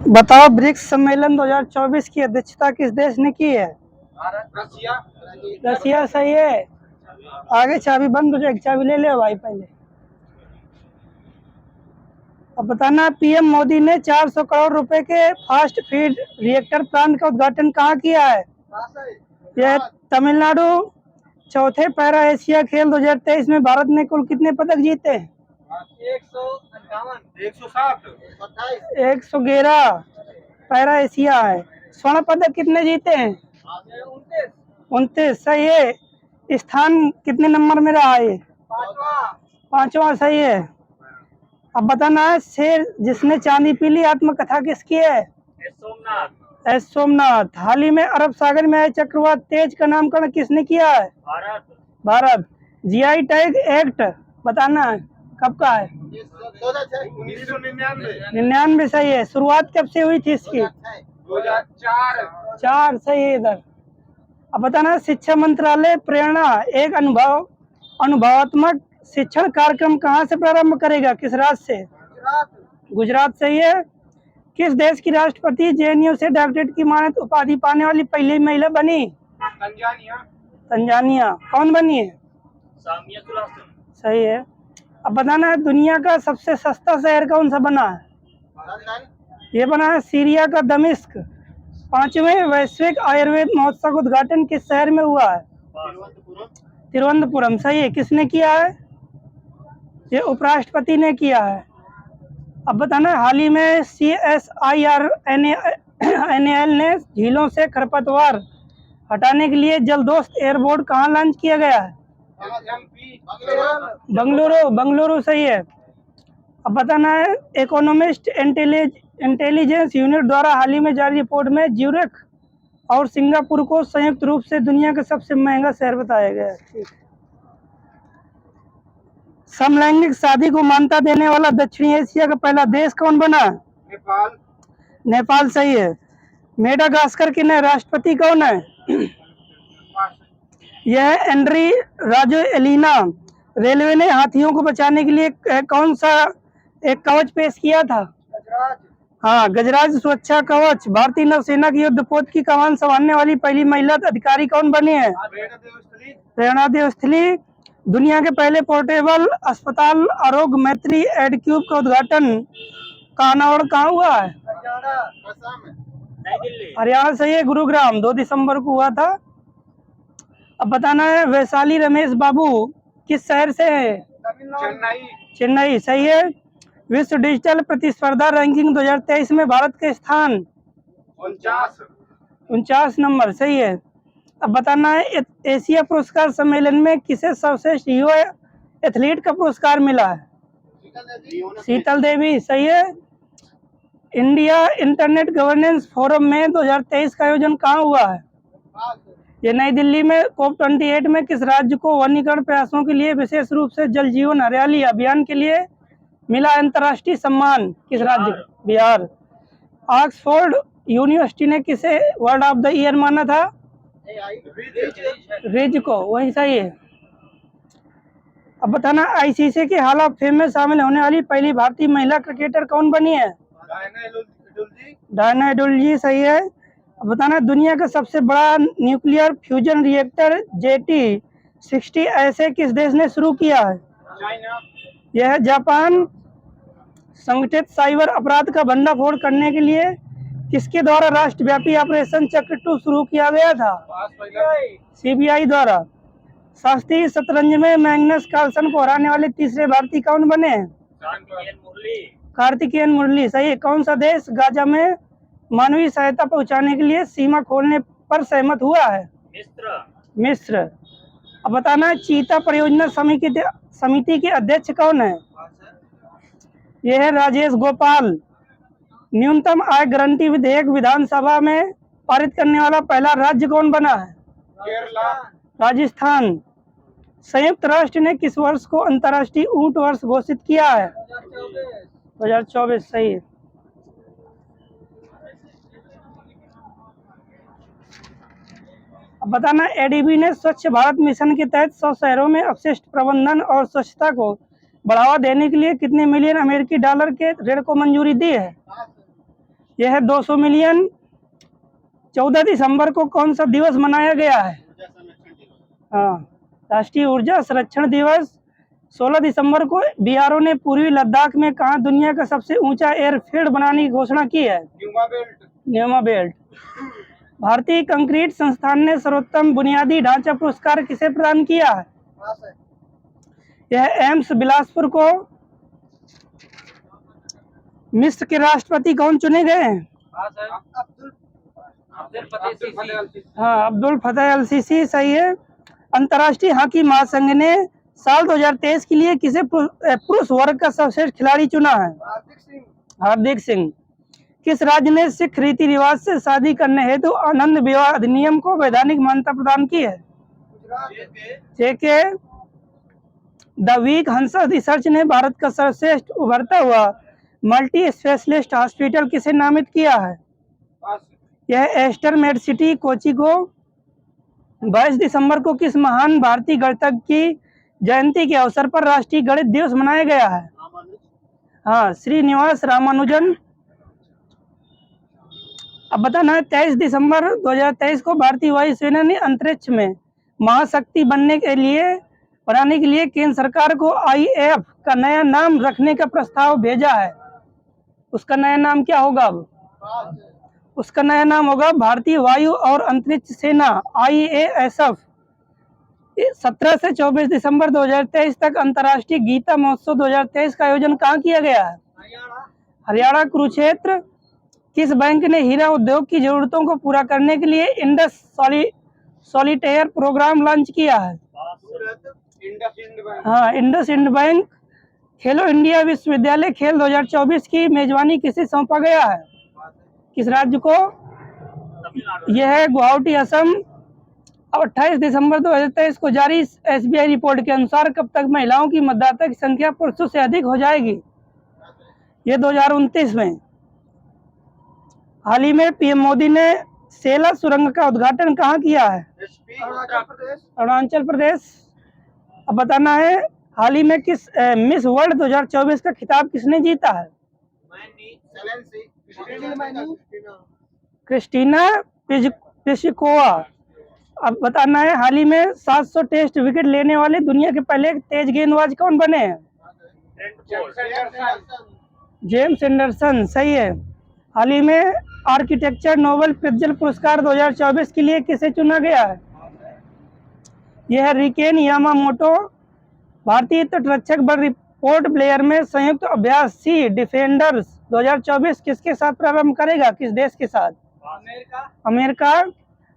बताओ, ब्रिक्स सम्मेलन 2024 की अध्यक्षता किस देश ने की है? रसिया। रसिया सही है। आगे चाबी बंद हो जाएगी, चाबी ले ले भाई पहले। अब बताना, पीएम मोदी ने 400 करोड़ रुपए के फास्ट फीड रिएक्टर प्लांट का उद्घाटन कहाँ किया है? यह तमिलनाडु। चौथे पैरा एशिया खेल 2023 में भारत ने कुल कितने पदक जीते? 158, 160, 111 पैरा एशिया है। स्वर्ण पदक कितने जीते हैं? 29 सही है। स्थान कितने नंबर में रहा है? पांचवा सही है। अब बताना है, शेर जिसने चांदी पी ली आत्मकथा किसकी है? एस सोमनाथ। हाल ही में अरब सागर में आए चक्रवात तेज का नामकरण किसने किया है? भारत। जीआई टैग एक्ट बताना है कब का है? 1999, सही है। शुरुआत कब से हुई थी इसकी? 2004, 4 सही है इधर। अब बताना, शिक्षा मंत्रालय प्रेरणा एक अनुभवात्मक शिक्षण कार्यक्रम कहाँ से प्रारंभ करेगा, किस राज्य से? गुजरात सही है। किस देश की राष्ट्रपति जेएनयू से डॉक्टरेट की मानद उपाधि पाने वाली पहली महिला बनी? तंजानिया। कौन बनी है? सही है। अब बताना, दुनिया का सबसे सस्ता शहर कौन सा बना है? ये बना है सीरिया का दमिश्क। 5वें वैश्विक आयुर्वेद महोत्सव का उद्घाटन किस शहर में हुआ है? तिरुवनंतपुरम सही है। किसने किया है? ये उपराष्ट्रपति ने किया है। अब बताना, हाल ही में CSIR-NAL ने झीलों से खरपतवार हटाने के लिए जलदोस्त एयरबोर्ड कहाँ लॉन्च किया गया है? बंगलुरु सही है। अब बताना है, इकोनॉमिस्ट इंटेलिजेंस यूनिट द्वारा हाल ही में जारी रिपोर्ट में ज्यूरिख और सिंगापुर को संयुक्त रूप से दुनिया का सबसे महंगा शहर बताया गया है। समलैंगिक शादी को मान्यता देने वाला दक्षिणी एशिया का पहला देश कौन बना? नेपाल सही है। मेडागास्कर के नए राष्ट्रपति कौन है? यह एंड्री राजोएलिना। रेलवे ने हाथियों को बचाने के लिए कौन सा एक कवच पेश किया था? हाँ, गजराज सुरक्षा कवच। भारतीय नौसेना की युद्धपोत की कमान संभालने वाली पहली महिला अधिकारी कौन बनी है? प्रेरणा देवस्थली। दुनिया के पहले पोर्टेबल अस्पताल आरोग्य मैत्री एडक्यूब का उद्घाटन कानावड़ कहाँ हुआ है? हरियाणा सही है। गुरुग्राम 2 दिसंबर को हुआ था। अब बताना है, वैशाली रमेश बाबू किस शहर से है? चेन्नई सही है। विश्व डिजिटल प्रतिस्पर्धा रैंकिंग 2023 में भारत के स्थान 49 नंबर सही है। अब बताना है, एशिया पुरस्कार सम्मेलन में किसे सर्वश्रेष्ठ युवा एथलीट का पुरस्कार मिला है? शीतल देवी सही है। इंडिया इंटरनेट गवर्नेंस फोरम में 2023 का आयोजन कहाँ हुआ है? ये नई दिल्ली में। COP28 में किस राज्य को वनीकरण प्रयासों के लिए विशेष रूप से जल जीवन हरियाली अभियान के लिए मिला अंतर्राष्ट्रीय सम्मान, किस राज्य? बिहार। ऑक्सफोर्ड यूनिवर्सिटी ने किसे वर्ड ऑफ द ईयर माना था? रिज को। वही सही है। अब बताना, आईसीसी के हॉल ऑफ फेम में शामिल होने वाली पहली भारतीय महिला क्रिकेटर कौन बनी है? डायना एडुल्जी सही है। अब बताना, दुनिया का सबसे बड़ा न्यूक्लियर फ्यूजन रिएक्टर JT60 ऐसे किस देश ने शुरू किया है? यह है जापान। संगठित साइबर अपराध का भंडाफोड़ करने के लिए किसके द्वारा राष्ट्रव्यापी ऑपरेशन चक्र 2 शुरू किया गया था? CBI द्वारा। शास्त्रीय शतरंज में मैग्नस कार्लसन को हराने वाले तीसरे भारतीय कौन बने? कार्तिकेयन मुरली सही है। कौन सा देश गाजा में मानवीय सहायता पहुंचाने के लिए सीमा खोलने पर सहमत हुआ है? मिस्र। अब बताना, चीता परियोजना समिति के अध्यक्ष कौन है? यह है राजेश गोपाल। न्यूनतम आय गारंटी विधेयक विधानसभा में पारित करने वाला पहला राज्य कौन बना है? राजस्थान। संयुक्त राष्ट्र ने किस वर्ष को अंतर्राष्ट्रीय ऊंट वर्ष घोषित किया है? 2024 सही है। अब बताना, ADB ने स्वच्छ भारत मिशन के तहत 100 शहरों में अपशिष्ट प्रबंधन और स्वच्छता को बढ़ावा देने के लिए कितने मिलियन अमेरिकी डॉलर के ऋण को मंजूरी दी है? यह है 200 मिलियन। 14 दिसंबर को कौन सा दिवस मनाया गया है? हाँ, राष्ट्रीय ऊर्जा संरक्षण दिवस। 16 दिसंबर को बीआरओ ने पूर्वी लद्दाख में कहाँ दुनिया का सबसे ऊंचा एयरफील्ड बनाने की घोषणा की है? Pneuma belt. भारतीय कंक्रीट संस्थान ने सर्वोत्तम बुनियादी ढांचा पुरस्कार किसे प्रदान किया है? यह एम्स बिलासपुर को। मिस्र के राष्ट्रपति कौन चुने गए हैं? हाँ, अब्दुल फतेह अल सीसी, सही है। अंतर्राष्ट्रीय हॉकी महासंघ ने साल 2023 के लिए किसे पुरुष वर्ग का सर्वश्रेष्ठ खिलाड़ी चुना है? हार्दिक सिंह। किस राज्य ने सिख रीति रिवाज से शादी करने हेतु आनंद विवाह अधिनियम को वैधानिक मान्यता प्रदान की है? जेके। द वीक हंसा रिसर्च ने भारत का सर्वश्रेष्ठ उभरता हुआ मल्टी स्पेशलिस्ट हॉस्पिटल किसे नामित किया है? यह एस्टर मेड सिटी कोची को। 22 दिसंबर को किस महान भारतीय गणितज्ञ की जयंती के अवसर पर राष्ट्रीय गणित दिवस मनाया गया है? हाँ, श्रीनिवास रामानुजन। अब बताना है 23 दिसंबर 2023 को भारतीय वायुसेना ने अंतरिक्ष में महाशक्ति बनाने के लिए केंद्र सरकार को IAF का नया नाम रखने का प्रस्ताव भेजा है। उसका नया नाम क्या होगा? अब उसका नया नाम होगा भारतीय वायु और अंतरिक्ष सेना, IASF। 17 से 24 दिसंबर 2023 तक अंतर्राष्ट्रीय गीता महोत्सव 2023 का आयोजन कहाँ किया गया है? हरियाणा, कुरुक्षेत्र। किस बैंक ने हीरा उद्योग की जरूरतों को पूरा करने के लिए इंडस सॉलिटेयर प्रोग्राम लॉन्च किया है? हाँ, इंडस इंड बैंक। खेलो इंडिया विश्वविद्यालय खेल 2024 की मेजबानी किसे सौंपा गया है? किस राज्य को? यह है गुवाहाटी, असम। अब 28 दिसंबर 2023 को जारी SBI रिपोर्ट के अनुसार कब तक महिलाओं की मतदाता की संख्या पुरुषों से अधिक हो जाएगी? ये 2029 में। हाल ही में PM मोदी ने सेला सुरंग का उद्घाटन कहाँ किया है? अरुणाचल प्रदेश। अब बताना है हाल ही में किस मिस वर्ल्ड 2024 का खिताब किसने जीता है? Krystyna Pyszkova. अब बताना है हाल ही में 700 टेस्ट विकेट लेने वाले दुनिया के पहले तेज गेंदबाज कौन बने हैं? जेम्स एंडरसन, सही है। हाल ही में आर्किटेक्चर नोबेल प्रिज्जल पुरस्कार 2024 के लिए किसे चुना गया है? यह है रिकेन यामामोटो। भारतीय तटरक्षक बल पोर्ट ब्लेयर में संयुक्त अभ्यास सी डिफेंडर्स 2024 किसके साथ प्रारंभ करेगा? किस देश के साथ? अमेरिका।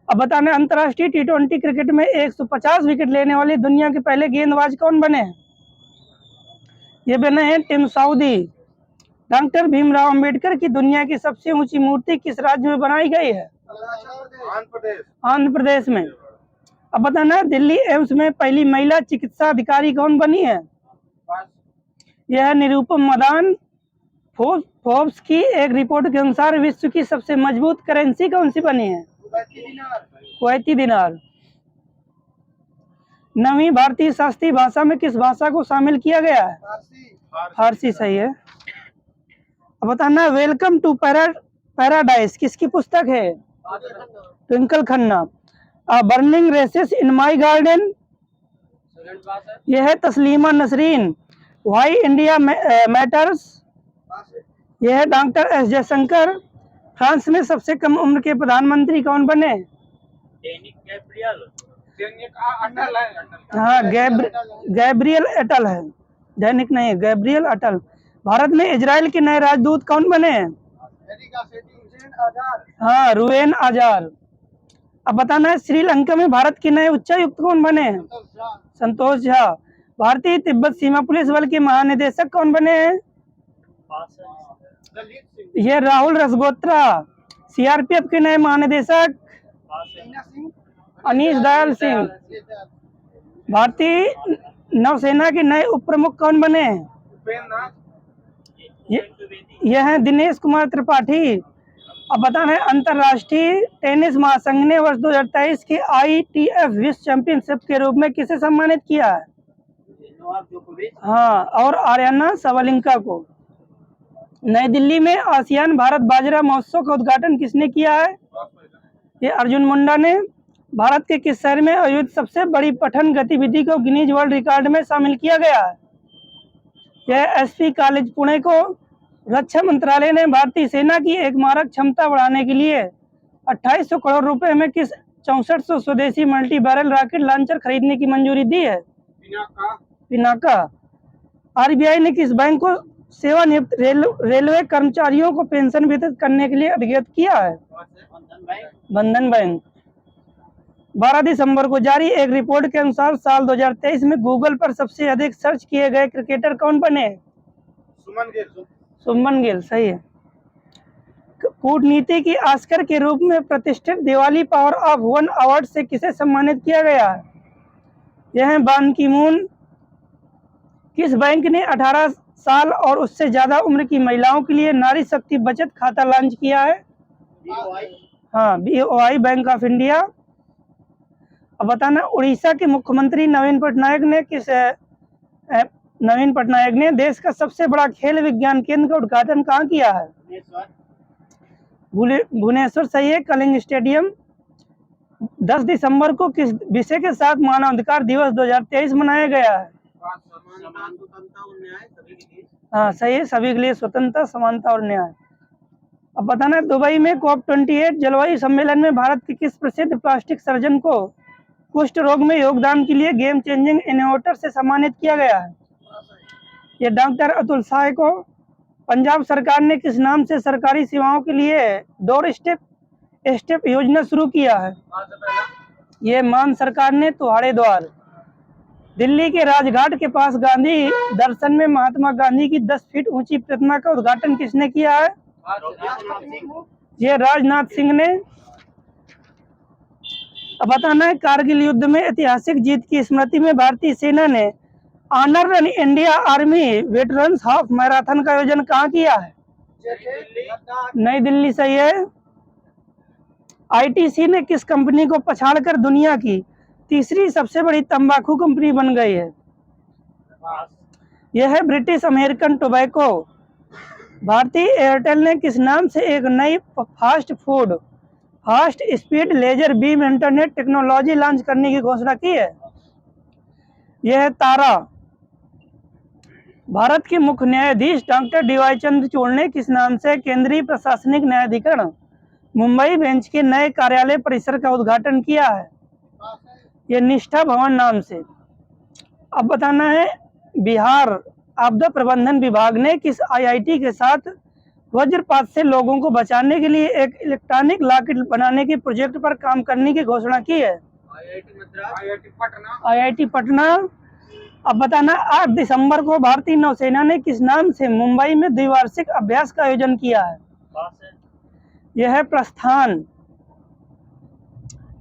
अब बताना अंतर्राष्ट्रीय T20 क्रिकेट में 150 विकेट लेने वाले दुनिया के पहले गेंदबाज कौन बने? ये बने हैं Tim Southee. Doctor Bhimrao Ambedkar की दुनिया की सबसे ऊंची मूर्ति किस राज्य में बनाई गई है? आंध्र प्रदेश में। अब बताना दिल्ली एम्स में पहली महिला चिकित्सा अधिकारी कौन बनी है? यह निरुपम मदान। फोर्ब्स की एक रिपोर्ट के अनुसार विश्व की सबसे मजबूत करेंसी कौन सी बनी है? कुवैती दिनार। 9वीं भारतीय शास्त्रीय भाषा में किस भाषा को शामिल किया गया है? फारसी, सही है। अब बताना वेलकम टू पैराडाइज किसकी पुस्तक है? Twinkle Khanna. Burning races in my garden, यह है Taslima Nasrin. Why India matters, यह है डॉक्टर S जयशंकर। फ्रांस में सबसे कम उम्र के प्रधानमंत्री कौन बने? हाँ, गैब्रियल अटल है, दैनिक नहीं, गैब्रियल अटल। भारत में इजराइल के नए राजदूत कौन बने हैं? हाँ, रुवेन आजार। अब बताना है श्रीलंका में भारत के नए उच्चायुक्त कौन बने हैं? संतोष झा। भारतीय तिब्बत सीमा पुलिस बल के महानिदेशक कौन बने हैं? ये राहुल रसगोत्रा। CRPF के नए महानिदेशक अनीश दयाल सिंह। भारतीय नौसेना के नए उप प्रमुख कौन बने हैं? यह है दिनेश कुमार त्रिपाठी। अब बताना है अंतरराष्ट्रीय टेनिस महासंघ ने वर्ष 2023 के ITF विश्व चैंपियनशिप के रूप में किसे सम्मानित किया है? हाँ, और आर्याना सावलिंका को। नई दिल्ली में आसियान भारत बाजरा महोत्सव का उद्घाटन किसने किया है? ये अर्जुन मुंडा ने। भारत के किस शहर में आयोजित सबसे बड़ी पठन गतिविधि को गिनीज वर्ल्ड रिकॉर्ड में शामिल किया गया है? यह एसपी कॉलेज पुणे को। रक्षा मंत्रालय ने भारतीय सेना की एक मारक क्षमता बढ़ाने के लिए 2800 करोड़ रुपए में किस 6400 स्वदेशी मल्टी बैरल रॉकेट लॉन्चर खरीदने की मंजूरी दी है? पिनाका। आरबीआई ने किस बैंक को सेवानिवृत्त रेलवे कर्मचारियों को पेंशन वितरित करने के लिए अधिकृत किया है? बंधन बैंक। 12 दिसंबर को जारी एक रिपोर्ट के अनुसार साल 2023 में गूगल पर सबसे अधिक सर्च किए गए क्रिकेटर कौन बने? सुमन गिल। सही है। कूटनीति की ऑस्कर के रूप में प्रतिष्ठित Diwali power of one award से किसे सम्मानित किया गया है? यह है बान की मून। किस बैंक ने 18 साल और उससे ज्यादा उम्र की महिलाओं के लिए नारी शक्ति बचत खाता लॉन्च किया है? हाँ, BOI, बैंक ऑफ इंडिया। अब बताना, उड़ीसा के मुख्यमंत्री नवीन पटनायक ने देश का सबसे बड़ा खेल विज्ञान केंद्र का उद्घाटन कहाँ किया है? भुवनेश्वर। सही है। कलिंग स्टेडियम। 10 दिसंबर को किस विषय के साथ मानवाधिकार दिवस 2023 मनाया गया है? हाँ, सही है। सभी के लिए स्वतंत्रता, समानता और न्याय। अब बताना, दुबई में COP28 जलवायु सम्मेलन में भारत के किस प्रसिद्ध प्लास्टिक सर्जन को कुष्ठ रोग में योगदान के लिए गेम चेंजिंग इनोवेटर से सम्मानित किया गया है? ये डॉक्टर अतुल साय को। पंजाब सरकार ने किस नाम से सरकारी सेवाओं के लिए डोर स्टेप योजना शुरू किया है? ये मान सरकार ने तुहाड़े द्वार। दिल्ली के राजघाट के पास गांधी दर्शन में महात्मा गांधी की 10 फीट ऊंची प्रतिमा का उद्घाटन किसने किया है? ये राजनाथ सिंह ने। अब बताना है, कारगिल युद्ध में ऐतिहासिक जीत की स्मृति में भारतीय सेना ने honour run India army veterans half marathon का आयोजन कहाँ किया है? नई दिल्ली। सही है। ITC ने किस कंपनी को पछाड़कर दुनिया की तीसरी सबसे बड़ी तंबाकू कंपनी बन गई है? यह है ब्रिटिश अमेरिकन टोबैको। भारतीय एयरटेल ने किस नाम से एक नई fast speed laser beam internet technology launch करने की घोषणा की है? यह है तारा। भारत के मुख्य न्यायाधीश डॉक्टर DY चंद्रचूड़ ने किस नाम से केंद्रीय प्रशासनिक न्यायाधिकरण मुंबई बेंच के नए कार्यालय परिसर का उद्घाटन किया है? यह निष्ठा भवन नाम से। अब बताना है, बिहार आपदा प्रबंधन विभाग ने किस IIT के साथ वज्रपात से लोगों को बचाने के लिए एक इलेक्ट्रॉनिक लॉकेट बनाने के प्रोजेक्ट पर काम करने की घोषणा की है? IIT पटना। अब बताना, 8 दिसंबर को भारतीय नौसेना ने किस नाम से मुंबई में द्विवार्षिक अभ्यास का आयोजन किया है? यह है प्रस्थान।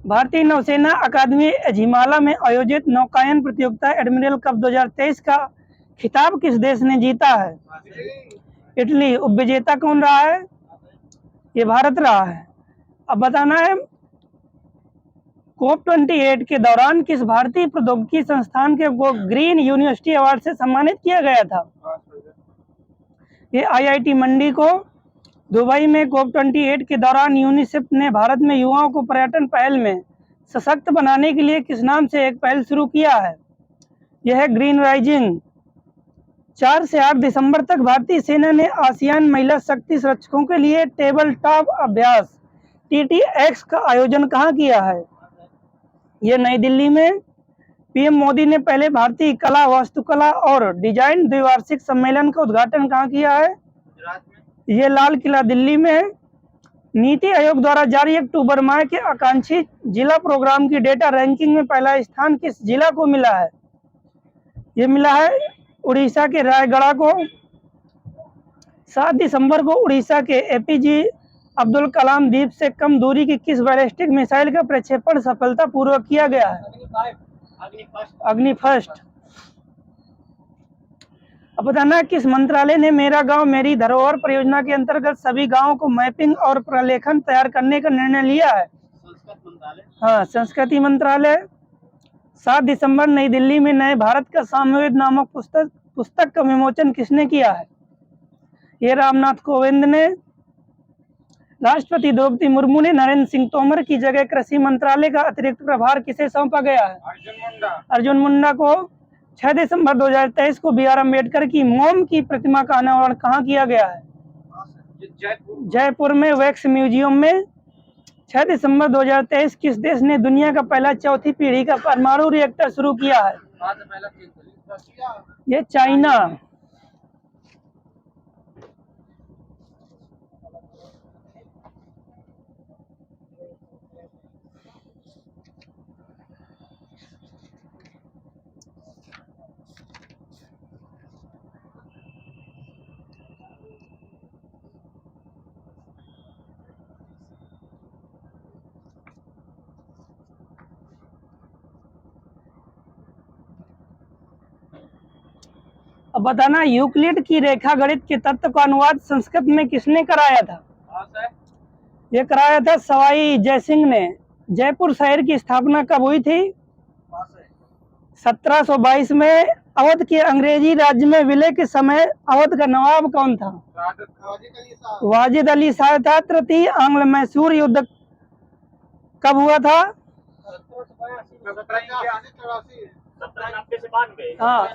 भारतीय नौसेना अकादमी एझिमाला में आयोजित नौकायन प्रतियोगिता एडमिरल कप 2023 का खिताब किस देश ने जीता है? इटली। उपविजेता कौन रहा है? ये भारत रहा है। अब बताना है, COP28 के दौरान किस भारतीय प्रौद्योगिकी संस्थान के को ग्रीन यूनिवर्सिटी अवार्ड से सम्मानित किया गया था? ये IIT मंडी को। दुबई में COP28 के दौरान यूनिसेफ ने भारत में युवाओं को पर्यटन पहल में सशक्त बनाने के लिए किस नाम से एक पहल शुरू किया है? यह है ग्रीन राइजिंग। 4 से 8 दिसंबर तक भारतीय सेना ने आसियान महिला शक्ति संरक्षकों के लिए टेबल टॉप अभ्यास TTX का आयोजन कहाँ किया है? यह नई दिल्ली में। PM मोदी ने पहले भारतीय कला, वास्तुकला और डिजाइन द्विवार्षिक सम्मेलन का उद्घाटन कहाँ किया है? ये लाल किला दिल्ली में है। नीति आयोग द्वारा जारी अक्टूबर माह के आकांक्षी जिला प्रोग्राम की डेटा रैंकिंग में पहला स्थान किस जिला को मिला है? ये मिला है उड़ीसा के रायगढ़ को। 7 दिसंबर को उड़ीसा के APJ अब्दुल कलाम द्वीप से कम दूरी की किस बैलिस्टिक मिसाइल का प्रक्षेपण सफलतापूर्वक किया गया है? अग्निफस्ट। अब बताना, किस मंत्रालय ने मेरा गांव मेरी धरोहर परियोजना के अंतर्गत सभी गांवों को मैपिंग और प्रलेखन तैयार करने का निर्णय लिया है? हाँ, संस्कृति मंत्रालय। 7 दिसंबर नई दिल्ली में नए भारत का साम्यवाद नामक पुस्तक का विमोचन किसने किया है? ये रामनाथ कोविंद ने। राष्ट्रपति द्रौपदी मुर्मू ने नरेंद्र सिंह तोमर की जगह कृषि मंत्रालय का अतिरिक्त प्रभार किसे सौंपा गया है? अर्जुन मुंडा। अर्जुन मुंडा को। 6 दिसंबर 2023 को बी आर अम्बेडकर की मोम की प्रतिमा का अनावरण कहाँ किया गया है? जयपुर। जयपुर में वैक्स म्यूजियम में। 6 दिसंबर 2023 किस देश ने दुनिया का पहला चौथी पीढ़ी का परमाणु रिएक्टर शुरू किया है? ये चाइना। अब बताना, यूक्लिड की रेखा गणित के तत्व का अनुवाद संस्कृत में किसने कराया था? ये कराया था सवाई जयसिंह ने। जयपुर शहर की स्थापना कब हुई थी? 1722 में। अवध के अंग्रेजी राज्य में विलय के समय अवध का नवाब कौन था? वाजिद अली शाह था। तृतीय आंग्ल मैसूर युद्ध कब हुआ था? 1792। हाँ,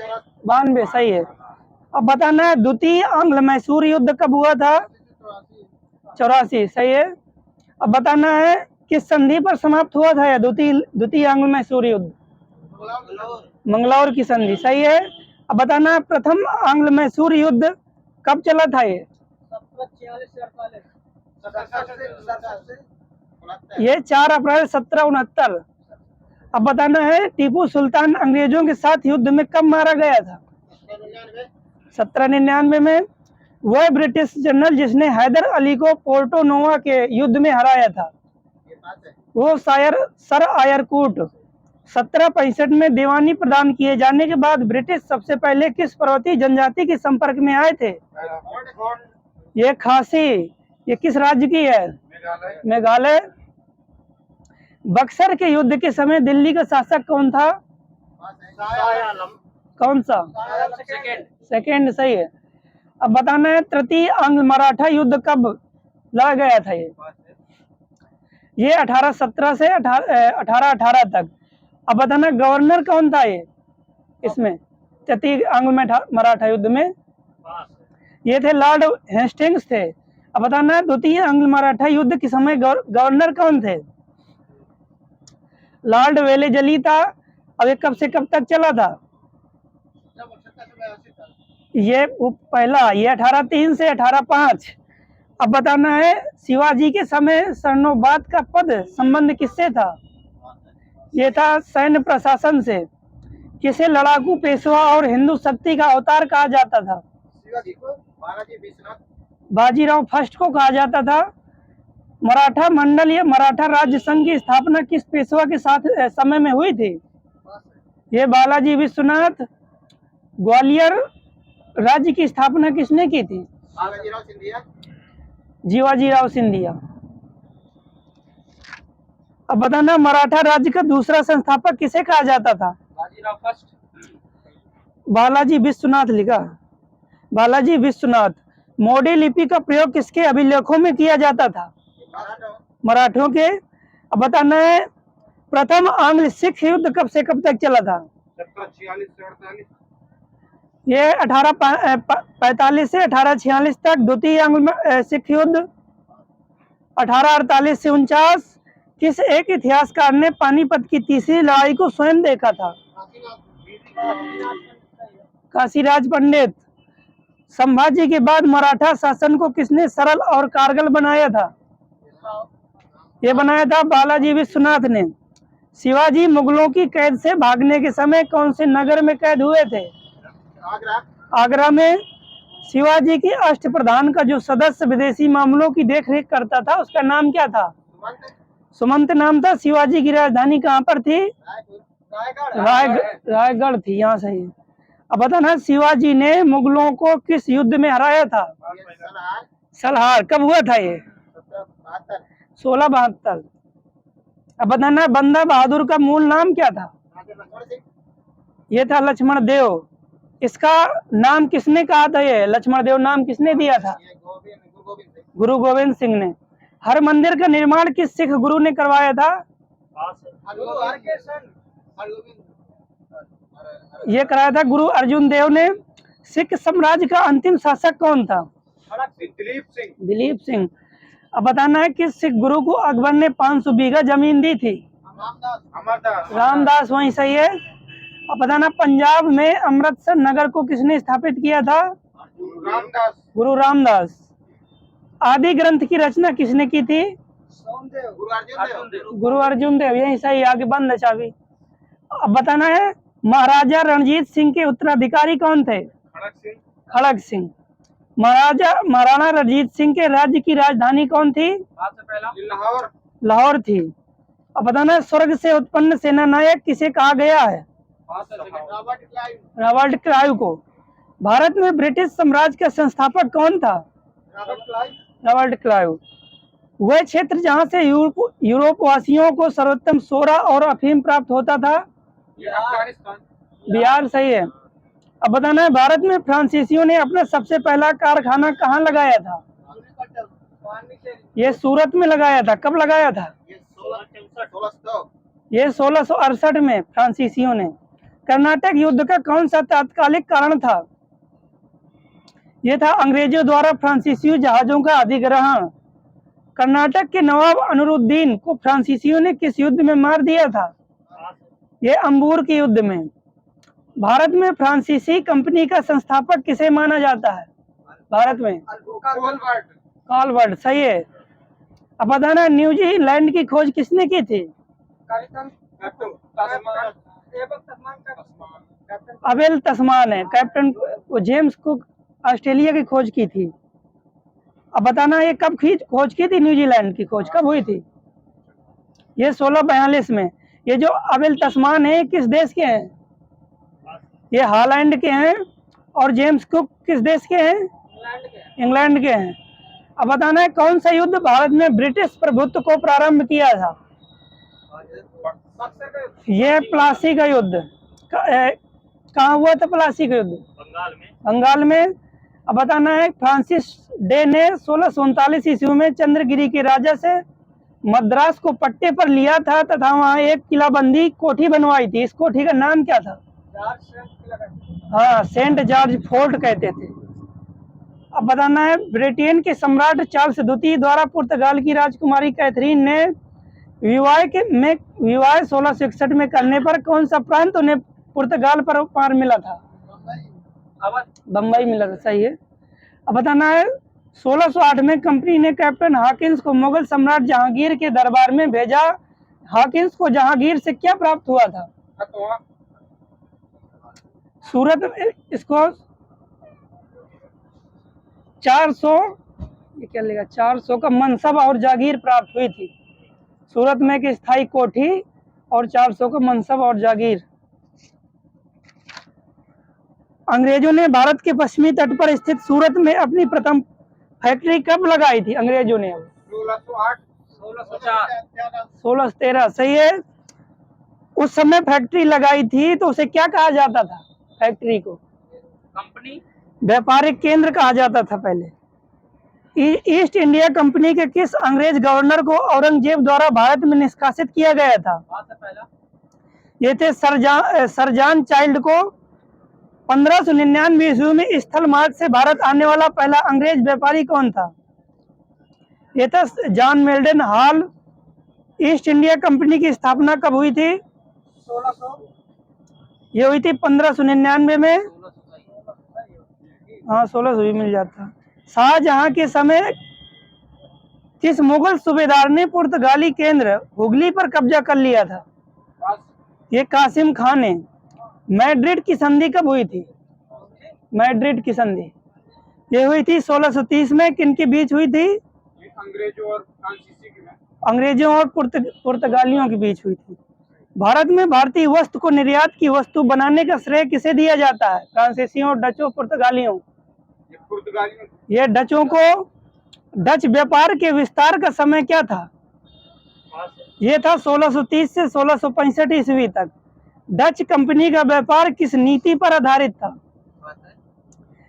92 सही है। अब बताना है, द्वितीय आंग्ल मैसूर युद्ध कब हुआ था? 84 सही है। अब बताना है, किस संधि पर समाप्त हुआ था यह द्वितीय आंग्ल मैसूर युद्ध? मंगलौर की संधि सही है। अब बताना है, प्रथम आंग्ल मैसूर युद्ध कब चला था ये? 4 अप्रैल 1769। अब बताना है, टीपू सुल्तान अंग्रेजों के साथ युद्ध में कब मारा गया था? 1799 में। वह ब्रिटिश जनरल जिसने हैदर अली को पोर्टो नोवा के युद्ध में हराया था, वो सर आयरकूट। 1765 में दीवानी प्रदान किए जाने के बाद ब्रिटिश सबसे पहले किस पर्वतीय जनजाति के संपर्क में आए थे? ये खासी। ये किस राज्य की है? मेघालय। बक्सर के युद्ध के समय दिल्ली का शासक कौन था? कौन सा? सेकेंड सही है। अब बताना है, तृतीय आंग्ल मराठा युद्ध कब लड़ा गया था? ये 1817 से 1818 तक। अब बताना, गवर्नर कौन था ये इसमें तृतीय आंग्ल मराठा युद्ध में? ये थे लॉर्ड हेस्टिंग्स थे। अब बताना, द्वितीय आंग्ल मराठा युद्ध के समय गवर्नर कौन थे? लॉर्ड वेलेजली था। अब ये कब से कब तक चला था? ये पहला, ये 1803 से 1805। अब बताना है, शिवाजी के समय स्वर्णोबाद का पद संबंध किससे था? ये था सैन्य प्रशासन से। किसे लड़ाकू पेशवा और हिंदू शक्ति का अवतार कहा जाता था? बाजीराव फर्स्ट को कहा जाता था। मराठा मंडल या मराठा राज्य संघ की स्थापना किस पेशवा के साथ समय में हुई थी? ये बालाजी विश्वनाथ। ग्वालियर राज्य की स्थापना किसने की थी? जीवाजीराव सिंधिया। अब बताना, मराठा राज्य का दूसरा संस्थापक किसे कहा जाता था? बाजीराव फर्स्ट। बालाजी विश्वनाथ लिखा। बालाजी विश्वनाथ। मोडी लिपि का प्रयोग किसके अभिलेखों में किया जाता था? मराठों के। अब बताना है, प्रथम आंग्ल सिख युद्ध कब से कब तक चला था? 1746 से 48। ये 1845 से 1846 तक। द्वितीय आंग्ल सिख युद्ध 1848 से 49। किस एक इतिहासकार ने पानीपत की तीसरी लड़ाई को स्वयं देखा था? काशीराज पंडित। संभाजी के बाद मराठा शासन को किसने सरल और कारगर बनाया था? ये बनाया था बालाजी विश्वनाथ ने। शिवाजी मुगलों की कैद से भागने के समय कौन से नगर में कैद हुए थे? आगरा में। शिवाजी की अष्टप्रधान का जो सदस्य विदेशी मामलों की देखरेख करता था, उसका नाम क्या था? सुमंत नाम था। शिवाजी की राजधानी कहाँ पर थी? रायगढ़ थी। यहाँ सही। अब बताना, शिवाजी ने मुगलों को किस युद्ध में हराया था? सलहार। कब हुआ था ये? 1672। अब बताना, बंदा बहादुर का मूल नाम क्या था? ये था लक्ष्मण देव। इसका नाम किसने कहा था? ये लक्ष्मण देव नाम किसने दिया था? गुरु गोविंद सिंह ने। हर मंदिर का निर्माण किस सिख गुरु ने करवाया था? ये कराया था गुरु अर्जुन देव ने। सिख साम्राज्य का अंतिम शासक कौन था? दिलीप सिंह। दिलीप सिंह। अब बताना है किस सिख गुरु को अकबर ने 500 बीघा जमीन दी थी? अमरदास। रामदास, वही सही है। अब बताना पंजाब में अमृतसर नगर को किसने स्थापित किया था? रामदास। गुरु रामदास। आदि ग्रंथ की रचना किसने की थी? गुरु अर्जुन देव, यही सही। आगे बंद है चाबी। अब बताना है महाराजा रणजीत सिंह के उत्तराधिकारी कौन थे? खड़क सिंह। खड़ग सिंह। महाराणा रणजीत सिंह के राज्य की राजधानी कौन थी? सबसे पहला लाहौर। लाहौर थी। अब बताना है स्वर्ग से उत्पन्न सेना नायक किसे कहा गया है? रॉबर्ट क्लाइव को। भारत में ब्रिटिश साम्राज्य का संस्थापक कौन था? Robert Clive. वह क्षेत्र जहां से यूरोप वासियों को सर्वोत्तम सोरा और अफीम प्राप्त होता था? अफगानिस्तान। बिहार, सही है। अब बताना है भारत में फ्रांसीसियों ने अपना सबसे पहला कारखाना कहाँ लगाया था? ये सूरत में लगाया था। कब लगाया था? ये 1668 में फ्रांसीसियों ने। कर्नाटक युद्ध का कौन सा तात्कालिक कारण था? ये था अंग्रेजों द्वारा फ्रांसीसी जहाजों का अधिग्रहण। कर्नाटक के नवाब अनूरुद्दीन को फ्रांसीसियों ने किस युद्ध में मार दिया था? ये अंबूर के युद्ध में। भारत में फ्रांसीसी कंपनी का संस्थापक किसे माना जाता है? भारत में कॉलवर्ट, सही है। अब बताना न्यूजीलैंड की खोज किसने की थी? अबेल तस्मान है। कैप्टन जेम्स कुक ऑस्ट्रेलिया की खोज की थी। अब बताना ये कब खोज की थी? न्यूजीलैंड की खोज कब हुई थी? ये 1642 में। ये जो अबेल तस्मान है किस देश के हैं? ये हॉलैंड के हैं। और जेम्स कुक किस देश के हैं? इंग्लैंड के हैं। अब बताना है कौन सा युद्ध भारत में ब्रिटिश प्रभुत्व को प्रारंभ किया था? ये प्लासी का युद्ध। कहाँ हुआ था प्लासी का युद्ध? बंगाल में। अब बताना है फ्रांसिस डे ने 1639 ईस्वी में चंद्रगिरी के राजा से मद्रास को पट्टे पर लिया था तथा वहाँ एक किलाबंदी कोठी बनवाई थी। इस कोठी का नाम क्या था? हाँ, सेंट जॉर्ज फोर्ट कहते थे। अब बताना है ब्रिटेन के सम्राट चार्ल्स द्वितीय द्वारा पुर्तगाल की राजकुमारी कैथरीन ने विवाह 1661 में करने पर कौन सा प्रांत उन्हें पुर्तगाल पर पार मिला था? बम्बई मिला था, सही है। अब बताना है 1608 में कंपनी ने कैप्टन हॉकिंस को मुगल सम्राट जहांगीर के दरबार में भेजा। हॉकिंस को जहांगीर से क्या प्राप्त हुआ था? सूरत में इसको 400 का मनसब और जागीर प्राप्त हुई थी। सूरत में एक स्थायी कोठी और 400 का मनसब और जागीर। अंग्रेजों ने भारत के पश्चिमी तट पर स्थित सूरत में अपनी प्रथम फैक्ट्री कब लगाई थी? अंग्रेजों ने 1613, सही है। उस समय फैक्ट्री लगाई थी तो उसे क्या कहा जाता था? फैक्ट्री को कंपनी, व्यापारिक केंद्र कहा जाता था पहले। ईस्ट इंडिया कंपनी के किस अंग्रेज गवर्नर को औरंगजेब द्वारा भारत में निष्कासित किया गया था? ये थे सरजान चाइल्ड को। 1599 ईस्वी में स्थल मार्ग से भारत आने वाला पहला अंग्रेज व्यापारी कौन था? ये था John Meldon hall. East India company की स्थापना कब हुई थी? 1600। ये हुई थी 1599 में। हाँ, 1600 भी मिल जाता। शाहजहां के समय किस मुगल सूबेदार ने पुर्तगाली केंद्र हुगली पर कब्जा कर लिया था? ये कासिम खान ने। मैड्रिड की संधि कब हुई थी? मैड्रिड की संधि ये हुई थी 1630 में। किनके बीच हुई थी? अंग्रेजों और पुर्तगालियों के बीच हुई थी। भारत में भारतीय वस्तु को निर्यात की वस्तु बनाने का श्रेय किसे दिया जाता है? फ्रांसीसियों, डचों, पुर्तगालियों? ये डचों को। डच व्यापार के विस्तार का समय क्या था? ये था 1630 से 1665 ईस्वी तक। डच कंपनी का व्यापार किस नीति पर आधारित था?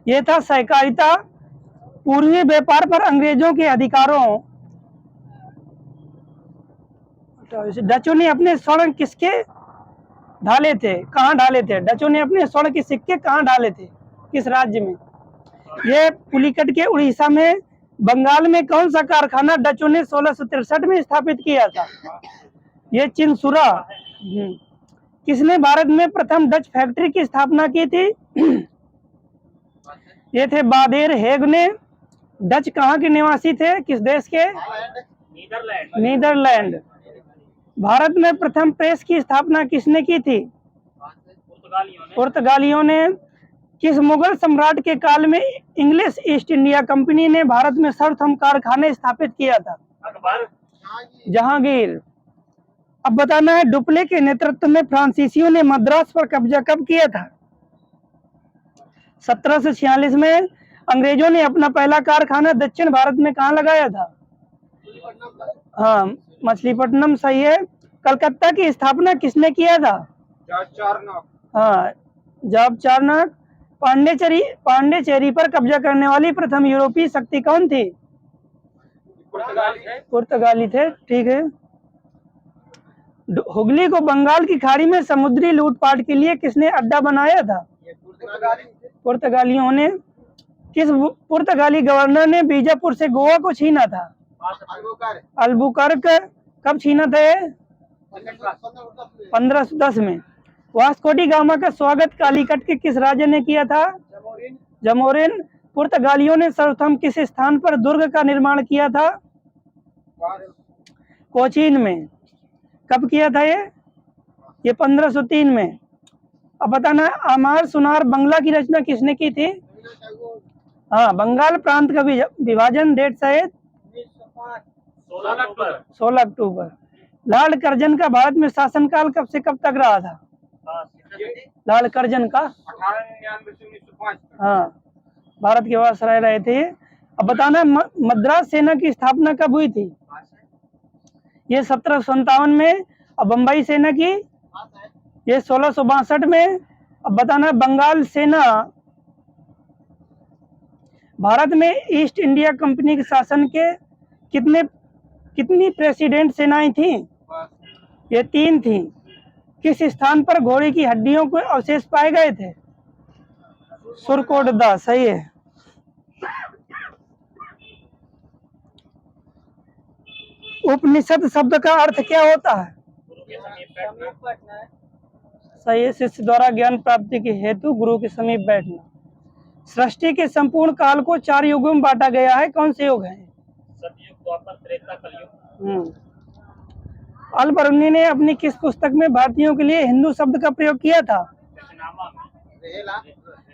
ये था सहकारिता। पूर्वी व्यापार पर अंग्रेजों के अधिकारों। डचों ने अपने स्वर्ण किसके ढाले थे, कहाँ ढाले थे? डचों ने अपने स्वर्ण के सिक्के कहाँ ढाले थे, किस राज्य में? ये पुलिकट के उड़ीसा में। बंगाल में कौन सा कारखाना डचों ने 1663 में स्थापित किया था? ये चिनसुरा। किसने भारत में प्रथम डच फैक्ट्री की स्थापना की थी? ये थे बादेर हेग ने। डच कहाँ के निवासी थे, किस देश के? नीदरलैंड। भारत में प्रथम प्रेस की स्थापना किसने की थी? पुर्तगालियों ने। किस मुगल सम्राट के काल में इंग्लिश ईस्ट इंडिया कंपनी ने भारत में सर्वप्रथम कारखाने स्थापित किया था? जहांगीर। अब बताना है, डुप्ले के नेतृत्व में फ्रांसीसियों ने मद्रास पर कब्जा कब किया था? 1746 में। अंग्रेजों ने अपना पहला कारखाना दक्षिण भारत में कहाँ लगाया था? हाँ, मछलीपट्टनम सही है। कलकत्ता की स्थापना किसने किया था? हाँ, जॉर्ज चार्नक। पांडिचेरी पर कब्जा करने वाली प्रथम यूरोपीय शक्ति कौन थी? पुर्तगाली थे, ठीक है। हुगली को बंगाल की खाड़ी में समुद्री लूटपाट के लिए किसने अड्डा बनाया था? पुर्तगालियों ने। किस पुर्तगाली गवर्नर ने बीजापुर से गोवा को छीना था? अल्बुकर्क। कब छीना था ये? 1510 में। वास्को डी गामा का स्वागत कालीकट के किस राजा ने किया था? जमोरिन। पुर्तगालियों ने सर्वप्रथम किस स्थान पर दुर्ग का निर्माण किया था? कोचीन में। कब किया था ये 1503 में। अब बताना, आमार सुनार बंगला की रचना किसने की थी? हाँ, बंगाल प्रांत का विभाजन डेट शायद 16 अक्टूबर। लॉर्ड कर्जन का भारत में शासनकाल कब से कब तक रहा था? लॉर्ड कर्जन का 1899 से 1905 तक। हाँ, भारत के वायसराय रहे थे। अब बताना, मद्रास सेना की स्थापना कब हुई थी? ये 1757 में। अब बम्बई सेना की? ये 1662 में। अब बताना, बंगाल सेना। भारत में ईस्ट इंडिया कंपनी के शासन के कितनी प्रेसिडेंट सेनाएं थी? ये 3 थी। किस स्थान पर घोड़े की हड्डियों के अवशेष पाए गए थे? सुरकोटदा, सही है। उपनिषद शब्द का अर्थ क्या होता है? सही है, शिष्य द्वारा ज्ञान प्राप्ति के हेतु गुरु के समीप बैठना। सृष्टि के संपूर्ण काल को 4 युगों में बांटा गया है, कौन से युग है? सतयुग, द्वापर, त्रेता, कलयुग। अल-बरूनी ने अपनी किस पुस्तक में भारतीयों के लिए हिंदू शब्द का प्रयोग किया था?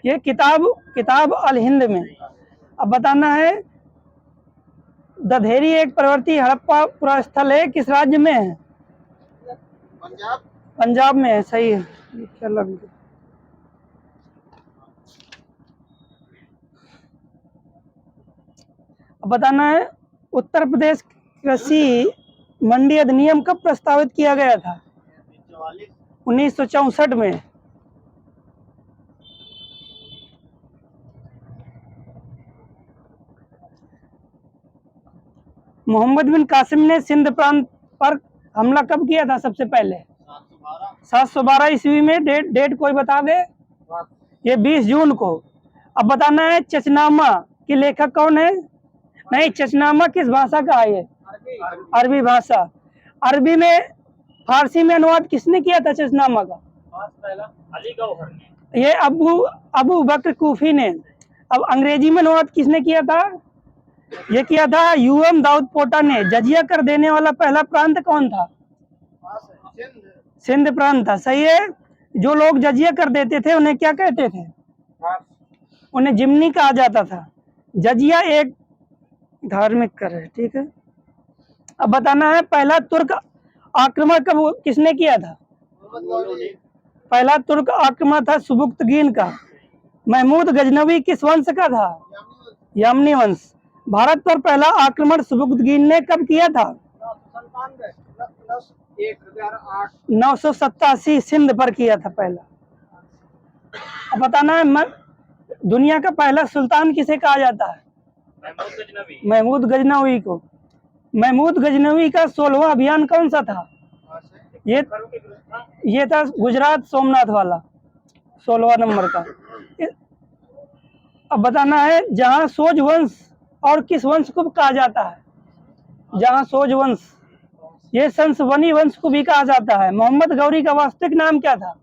ये किताब अल हिंद में। अब बताना है, दधेरी एक प्रवर्ती हड़प्पा पुरास्थल है, किस राज्य में है? पंजाब में है, सही है। अब बताना है, उत्तर प्रदेश कृषि मंडी अधिनियम कब प्रस्तावित किया गया था? 1964 में। मोहम्मद बिन कासिम ने सिंध प्रांत पर हमला कब किया था सबसे पहले? 712 ईस्वी में। डेट कोई बता दे? ये 20 जून को। अब बताना है, चचनामा के लेखक कौन है? नहीं, चचनामा किस भाषा का है? ये अरबी भाषा। अरबी में फारसी में अनुवाद किसने किया था चचनामा का? अली गौहर ने। ये अबू बकर कूफी ने। अब अंग्रेजी में अनुवाद किसने किया था? ये किया था यूएम दाऊद पोटा ने। जजिया कर देने वाला पहला प्रांत कौन था? सिंध प्रांत था, सही है। जो लोग जजिया कर देते थे उन्हें क्या कहते थे? उन्हें जिम्नी कहा जाता था। जजिया एक धार्मिक कर है, ठीक है। अब बताना है, पहला तुर्क आक्रमण कब किसने किया था? पहला तुर्क आक्रमण था सुबुक्तगीन का। महमूद गजनवी किस वंश का था? यामनी वंश। भारत पर पहला आक्रमण सुबुक्तगीन ने कब किया था? 987 सिंध पर किया था पहला। अब बताना है, दुनिया का पहला सुल्तान किसे कहा जाता है? महमूद गजनवी को। महमूद गजनवी का 16वां अभियान कौन सा था? ये था गुजरात सोमनाथ वाला, 16वां नंबर का। अब बताना है जहां सोज वंश और किस वंश को कहा जाता है? जहां सोज वंश, ये संसवनी वंश को भी कहा जाता है। मोहम्मद गौरी का वास्तविक नाम क्या था?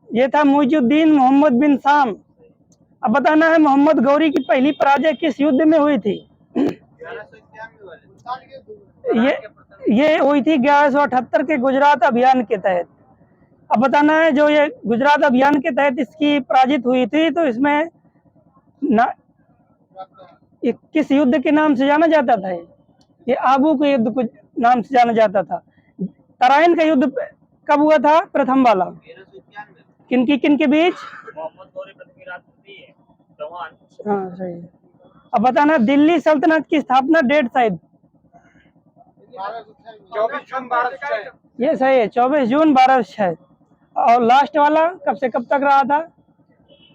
ये था मुइजुद्दीन मोहम्मद बिन साम। अब बताना है मोहम्मद गौरी की पहली पराजय किस युद्ध में हुई थी? ये हुई थी 1178 के गुजरात अभियान के तहत। अब बताना है जो ये गुजरात अभियान के तहत इसकी पराजित हुई थी, तो इसमें ये किस युद्ध के नाम से जाना जाता था? ये आबू के युद्ध के नाम से जाना जाता था। तराइन का युद्ध कब हुआ था? प्रथम वाला। किनके बीच? हाँ सही है। अब बताना दिल्ली सल्तनत की स्थापना डेट शायद 24 जून 1206। ये सही है, 24 जून 1206। और लास्ट वाला कब से कब तक रहा था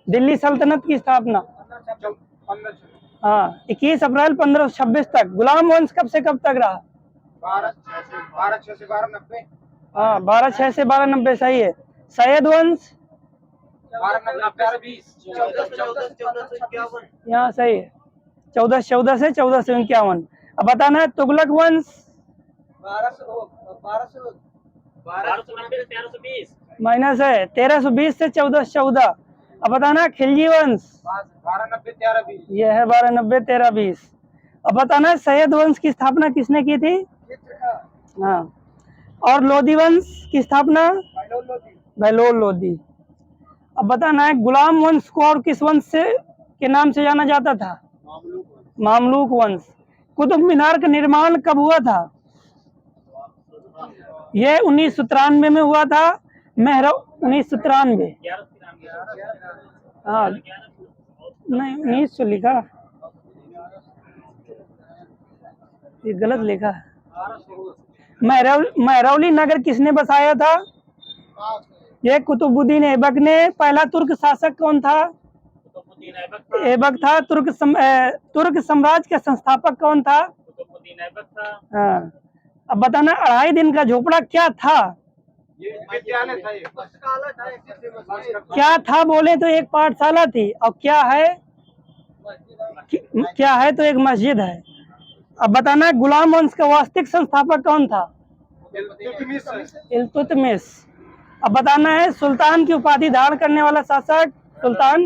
दिल्ली सल्तनत की स्थापना? हाँ 21 अप्रैल 1526 तक। गुलाम वंश कब से कब तक रहा? 1206 से 1290। हाँ 1206 से 1290 सही है। सैयद वंश 1290 यहाँ सही है, 1414 से 1451। अब बताना है तुगलक वंश 1290 माइनस है 1320 से 1414। अब बताना खिलजी वंश 1290 1320। ये है 1290 1320। अब बताना है सैयद वंश की स्थापना किसने की थी? हाँ। और लोधी वंश की स्थापना बहलोल लोधी। अब बताना है गुलाम वंश को और किस वंश से के नाम से जाना जाता था? मामलूक वंश। कुतुब मीनार का निर्माण कब हुआ था? यह 1993 में हुआ था। 1993। हाँ नहीं 1900 लिखा, ये गलत लिखा है। महरौली नगर किसने बसाया था? ये कुतुबुद्दीन ऐबक ने। पहला तुर्क शासक कौन था? ऐबक था। तुर्क साम्राज्य का संस्थापक कौन था? हाँ। अब बताना 2.5 दिन का झोपड़ा क्या था? ये विद्यालय था, ये क्या था बोले तो एक पाठशाला थी। और क्या है? क्या है तो एक मस्जिद है। अब बताना गुलाम वंश का वास्तविक संस्थापक कौन था? इल्तुतमिश। अब बताना है सुल्तान की उपाधि धारण करने वाला शासक? सुल्तान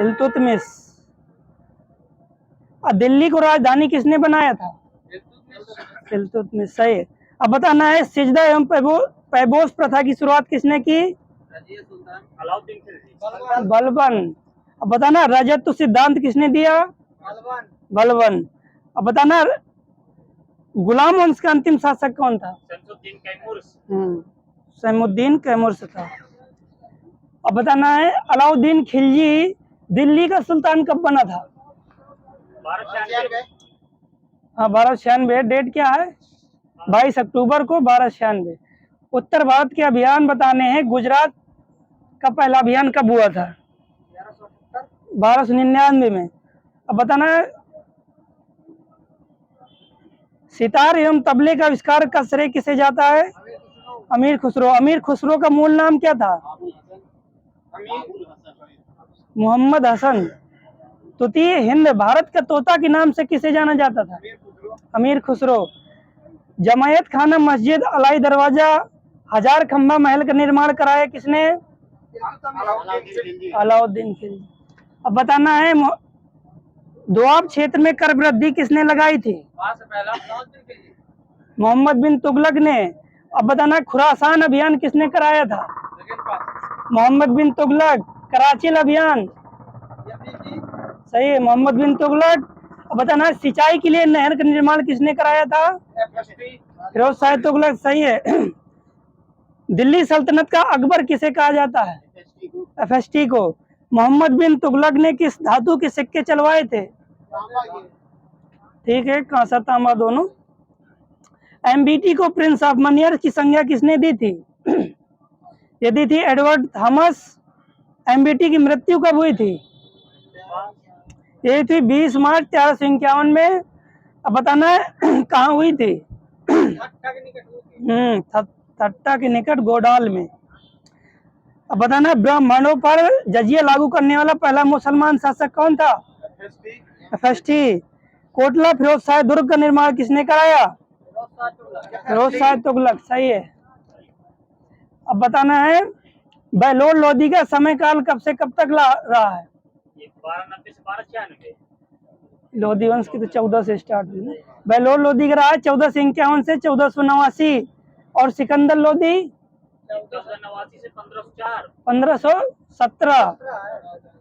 इल्तुतमिश। और दिल्ली को राजधानी किसने बनाया था? इल्तुतमिश सही है। अब बताना है सिजदा एवं पैबोस प्रथा की शुरुआत किसने की? बलबन। अब बताना रजत सिद्धांत किसने दिया? बलबन। अब बताना गुलाम वंश का अंतिम शासक कौन था? सैमुद्दीन कैमूर था। अब बताना है अलाउद्दीन खिलजी दिल्ली का सुल्तान कब बना था? 1296। डेट क्या है? 22 अक्टूबर को 1296। उत्तर भारत के अभियान बताने हैं। गुजरात का पहला अभियान कब हुआ था? 1299 में। अब बताना है सितार एवं तबले का आविष्कार का श्रेय किसे जाता है? अमीर खुसरो। अमीर खुसरो का मूल नाम क्या था? मोहम्मद हसन। तृतीय हिंद भारत का तोता के नाम से किसे जाना जाता था? अमीर खुसरो। जमायत खाना मस्जिद अलाई दरवाजा हजार खंबा महल का निर्माण कराया किसने? अलाउद्दीन खिलजी। अब बताना है दोआब क्षेत्र में कर वृद्धि किसने लगाई थी? मोहम्मद बिन तुगलक ने। अब बताना खुरासान अभियान किसने कराया था? मोहम्मद बिन तुगलक। कराची अभियान सही है, मोहम्मद बिन तुगलक। अब बताना सिंचाई के लिए नहर का निर्माण किसने कराया था? फिरोज शाह तुगलक सही है। दिल्ली सल्तनत का अकबर किसे कहा जाता है? FST को। मोहम्मद बिन तुगलक ने किस धातु के सिक्के चलवाए थे? ठीक है, कांसा तांबा दोनों। MBT को प्रिंस ऑफ मनियर की संज्ञा किसने दी थी? ये दी थी एडवर्ड थॉमस एमबीटी की मृत्यु कब हुई थी? ये थी 20 मार्च 1351 में। अब बताना है कहाँ हुई थी? ठट्टा के निकट हुई थी। थट्टा के निकट गोडाल में। अब बताना है ब्राह्मणों पर जजिया लागू करने वाला पहला मुसलमान शासक कौन था? फर्स्टी। कोटला फिरोज शाह दुर्ग का निर्माण किसने कराया? फिरोज शाह तुगलक। सही है। अब बताना है बहलोल लोधी का समय काल कब से कब तक रहा है? 1290 से 1296। लोधी वंश की तो 14 से स्टार्ट हुई ना। बहलोल लोधी का रहा है 1451 से 1489। और सिकंदर लोधी 1489 से 1504। 1517।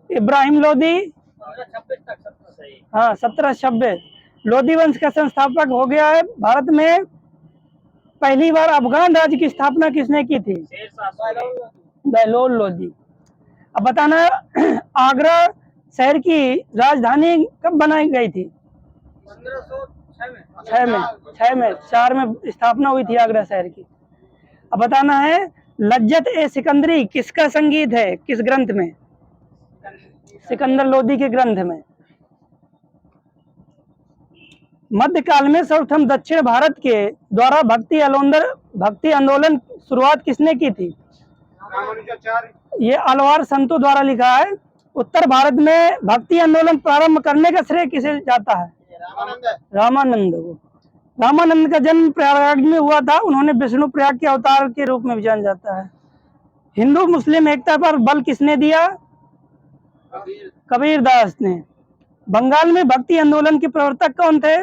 इब्राहिम लोधी 1526 तक 17 सही। हाँ 1726। लोधी वंश का संस्थापक हो गया है। भारत में पहली बार अफगान राज्य की स्थापना किसने की थी? शेरशाह सूरी। बहलोल लोधी। अब बताना आगरा शहर की राजधानी कब बनाई गई थी? 1506 में। 6 में 4 में स्थापना हुई थी आगरा शहर की। अब बताना है लज्जत ए सिकंदरी किसका संगीत है? किस ग्रंथ में? सिकंदर लोधी के ग्रंथ में। मध्यकाल में सर्वप्रथम दक्षिण भारत के द्वारा भक्ति आंदोलन शुरुआत किसने की थी? रामानुजाचार्य। ये अलवार संतों द्वारा लिखा है। उत्तर भारत में भक्ति आंदोलन प्रारंभ करने का श्रेय किसे जाता है? रामानंद को। रामानंद का जन्म प्रयागराज में हुआ था। उन्होंने विष्णु प्रयाग के अवतार के रूप में भी जाना जाता है। हिंदू मुस्लिम एकता पर बल किसने दिया? कबीर दास ने। बंगाल में भक्ति आंदोलन के प्रवर्तक कौन थे?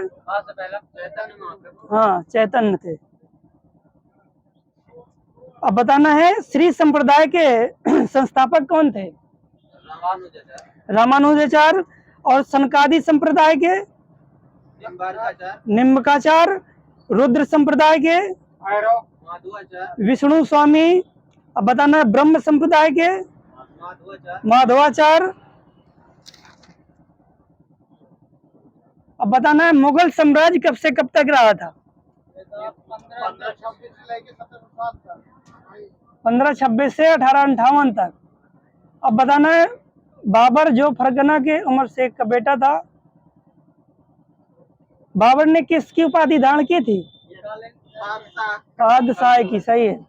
हाँ चैतन्य थे। अब बताना है श्री संप्रदाय के संस्थापक कौन थे? रामानुजाचार्य। और सनकादि संप्रदाय के? निम्बकाचार्य। रुद्र संप्रदाय के? विष्णु स्वामी। अब बताना है ब्रह्म संप्रदाय के? माधवाचार्य। अब बताना है मुगल साम्राज्य कब से कब तक रहा था? 1526 से 1858 तक। अब बताना है बाबर जो फरगना के उमर शेख का बेटा था, बाबर ने किसकी उपाधि धारण की थी? बादशाह की। सही है।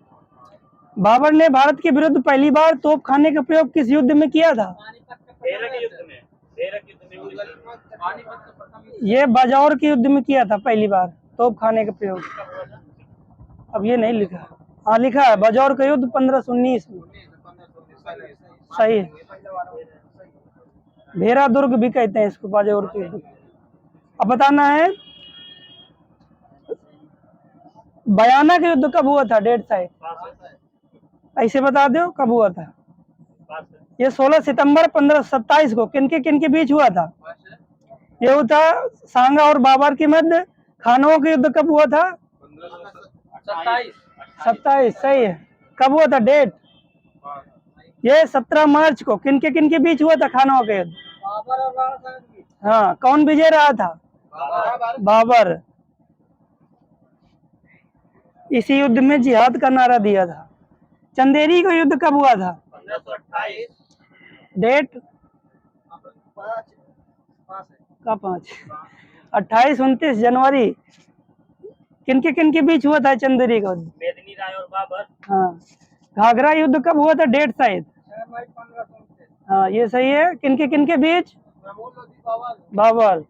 बाबर ने भारत के विरुद्ध पहली बार तोप खाने का प्रयोग किस युद्ध में किया था? बेरक युद्ध में। बेरक युद्ध में ये बाजौर के युद्ध में किया था पहली बार तोप खाने का प्रयोग। अब ये नहीं लिखा। हाँ लिखा है बाजौर का युद्ध 1519 में। सही है। भेरा दुर्ग भी कहते हैं इसको बाजौर के युद्ध। अब बताना है बयाना का युद्ध कब हुआ था? डेट साइड ऐसे बता दो कब हुआ था? ये 16 सितंबर 1527 को। किनके बीच हुआ था? ये हुआ था सांगा और बाबर के मध्य। खानों का युद्ध कब हुआ था? 27। सही है। कब हुआ था डेट? ये 17 मार्च को। किनके बीच हुआ था खानों का युद्ध? हाँ कौन विजय रहा था? बाबर। इसी युद्ध में जिहाद का नारा दिया था। चंदेरी का युद्ध कब हुआ था? 1528। डेट का 5 28 29 जनवरी। किनके बीच हुआ था चंदेरी का युद्ध? मेदिनी राय और बाबर। हाँ। घाघरा युद्ध कब हुआ था? डेट शायद। हाँ ये सही है। किनके बीच? बाबर।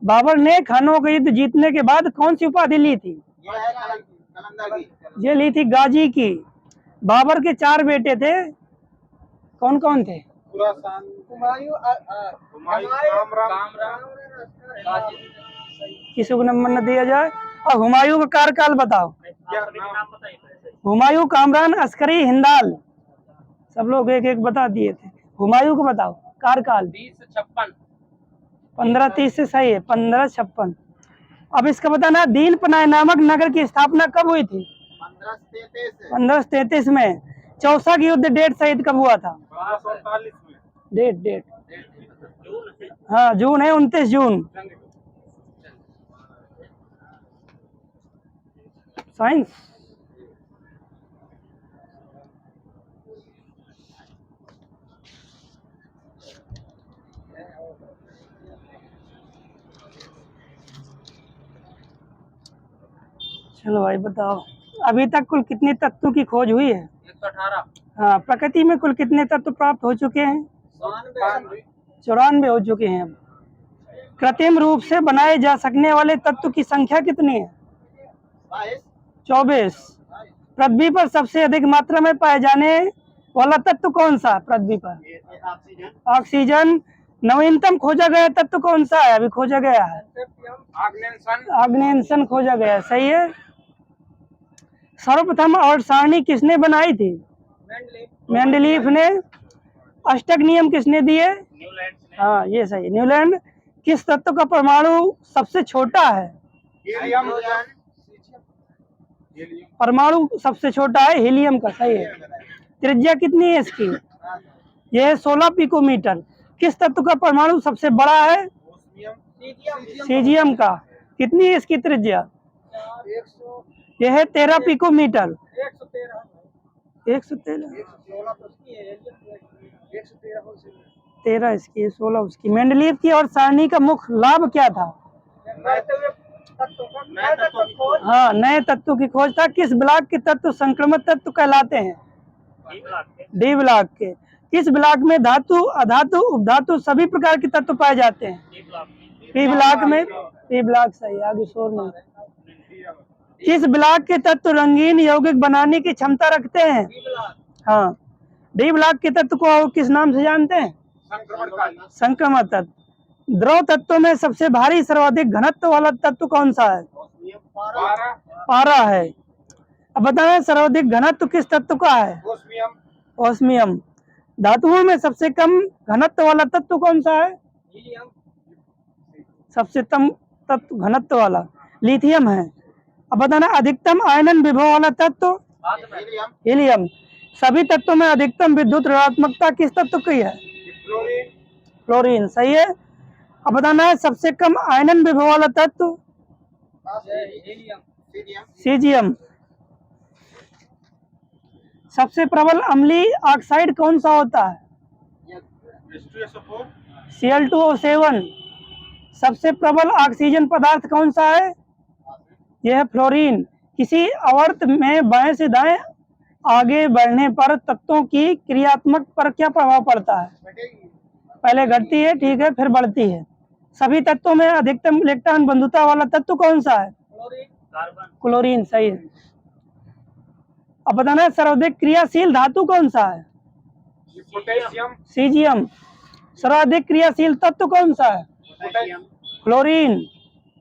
बाबर ने खानों का युद्ध जीतने के बाद कौन सी उपाधि ली थी? ये ली थी गाजी की। बाबर के 4 बेटे थे। कौन कौन थे? किसी को नंबर न दिया जाए। और हुमायूं का कार्यकाल बताओ। हुमायूं, कामरान, अस्करी, हिंदाल। सब लोग एक एक बता दिए थे। हुमायूं को बताओ कार्यकाल। 1530 से सही है। 1556। अब इसका बताना दीन पनाह नामक नगर की स्थापना कब हुई थी? 1533 में। चौसा की युद्ध डेट सहित कब हुआ था? 1248 में। डेट हाँ जून है 29 जून। साइंस चलो भाई बताओ, अभी तक कुल कितने तत्वों की खोज हुई है? 118 हाँ, प्रकृति में कुल कितने तत्व प्राप्त हो चुके हैं? 94 हो चुके हैं। अब कृत्रिम रूप से बनाए जा सकने वाले तत्व की संख्या कितनी है? 24। पृथ्वी पर सबसे अधिक मात्रा में पाए जाने वाला तत्व कौन सा है पृथ्वी पर? ऑक्सीजन। नवीनतम खोजा गया तत्व कौन सा है अभी खोजा गया है? आग्नेयसन खोजा गया है, सही है। सर्वप्रथम आवर्त सारणी किसने बनाई थी? मेंडलीफ ने। अष्टक नियम किसने दिए? न्यूलैंड ने। हाँ ये सही, न्यूलैंड। किस तत्व का परमाणु सबसे छोटा है? परमाणु सबसे छोटा है हीलियम का, सही है। त्रिज्या कितनी है इसकी? यह है 16 पिकोमीटर। किस तत्व का परमाणु सबसे बड़ा है? सीजियम का। कितनी है इसकी त्रिज्या? यह है 13 पिकोमीटर। 113 13 इसकी, 16 उसकी। मेंडलीव की और सारणी का मुख्य लाभ क्या था? हाँ, नए तत्व की खोज था। किस ब्लॉक के तत्व संक्रमित तत्व कहलाते हैं? डी ब्लॉक के। किस ब्लॉक में धातु, अधातु, उपधातु सभी प्रकार के तत्व पाए जाते हैं? पी ब्लॉक में। पी ब्लॉक सही, आगे शोर नहीं। किस ब्लॉक के तत्व रंगीन यौगिक बनाने की क्षमता रखते हैं? हाँ, डी ब्लॉक के तत्व को किस नाम से जानते हैं? संक्रमण तत्व। द्रव तत्वों में सबसे भारी सर्वाधिक घनत्व वाला तत्व कौन सा है? पारा है। अब बताना सर्वाधिक घनत्व किस तत्व का है? ओस्मियम। धातुओं में सबसे कम घनत्व वाला तत्व कौन सा है? सबसे कम तत्व घनत्व वाला लिथियम है। अब बताना अधिकतम आयनन विभव वाला तत्व? हीलियम। सभी तत्वों में अधिकतम विद्युत ऋणात्मकता किस तत्व की है? फ्लोरीन, सही है। अब बताना है सबसे कम आयनन विभव वाला तत्व? सीजियम। सबसे प्रबल अम्लीय ऑक्साइड कौन सा होता है? Cl2O7। सबसे प्रबल ऑक्सीजन पदार्थ कौन सा है? यह है फ्लोरीन। किसी आवर्त में बाएं से दाएं आगे बढ़ने पर तत्वों की क्रियात्मक पर क्या प्रभाव पड़ता है? पहले घटती है, ठीक है, फिर बढ़ती है। सभी तत्वों में अधिकतम इलेक्ट्रॉन बंधुता वाला तत्व कौन सा है? क्लोरीन, सही है। अब बताना सर्वाधिक क्रियाशील धातु कौन सा है? सीजियम। सर्वाधिक क्रियाशील तत्व कौन सा है? क्लोरीन।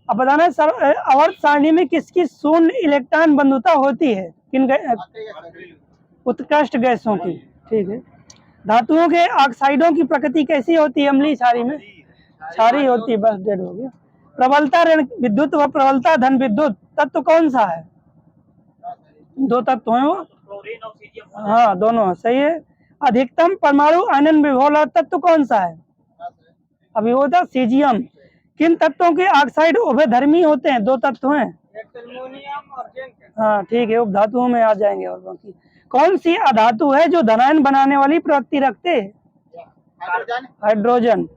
अब बताना आवर्त सारणी में किसकी शून्य इलेक्ट्रॉन बंधुता होती है? किन उत्कृष्ट गैसों की, ठीक है। धातुओं के ऑक्साइडों की प्रकृति कैसी होती है अम्लीय क्षारीय में? क्षारीय होती है, बस डेढ़ हो गया। प्रबलता ऋण विद्युत व प्रबलता धन विद्युत तत्व कौन सा है? दो तत्व हैं वो। क्लोरीन और सीजियम। हाँ, दोनों सही है। अधिकतम परमाणु आयनन विभव वाला तत्व कौन सा है? अभी वो था सीजियम। किन तत्वों के ऑक्साइड उभयधर्मी होते हैं? दो तत्व हैं। हाँ ठीक है, उपधातुओं में आ जाएंगे। और बाकी कौन सी अधातु है जो धनायन बनाने वाली प्रवृत्ति रखते हैं? हाइड्रोजन।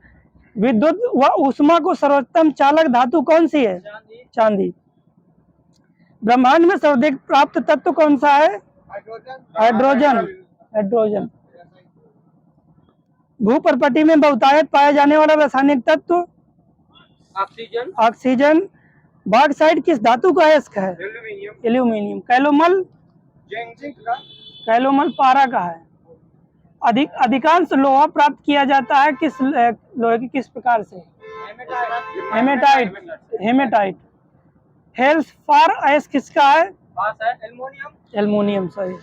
विद्युत व ऊष्मा को सर्वोत्तम चालक धातु कौन सी है? चांदी। ब्रह्मांड में सर्वाधिक प्राप्त तत्व कौन सा है? हाइड्रोजन। हाइड्रोजन। भूपर्पटी में बहुतायत पाया जाने वाला रासायनिक तत्व? ऑक्सीजन। ऑक्सीजन। बॉक्साइट किस धातु का अयस्क है? एल्यूमिनियम। कैलोमल? कैलोमल पारा का है। अधिकांश लोहा प्राप्त किया जाता है किस लोहे की किस प्रकार से? हेमेटाइट। हेमेटाइट। हेल्स फॉर अयस्क किसका है? एल्युमिनियम। एल्युमिनियम, सही।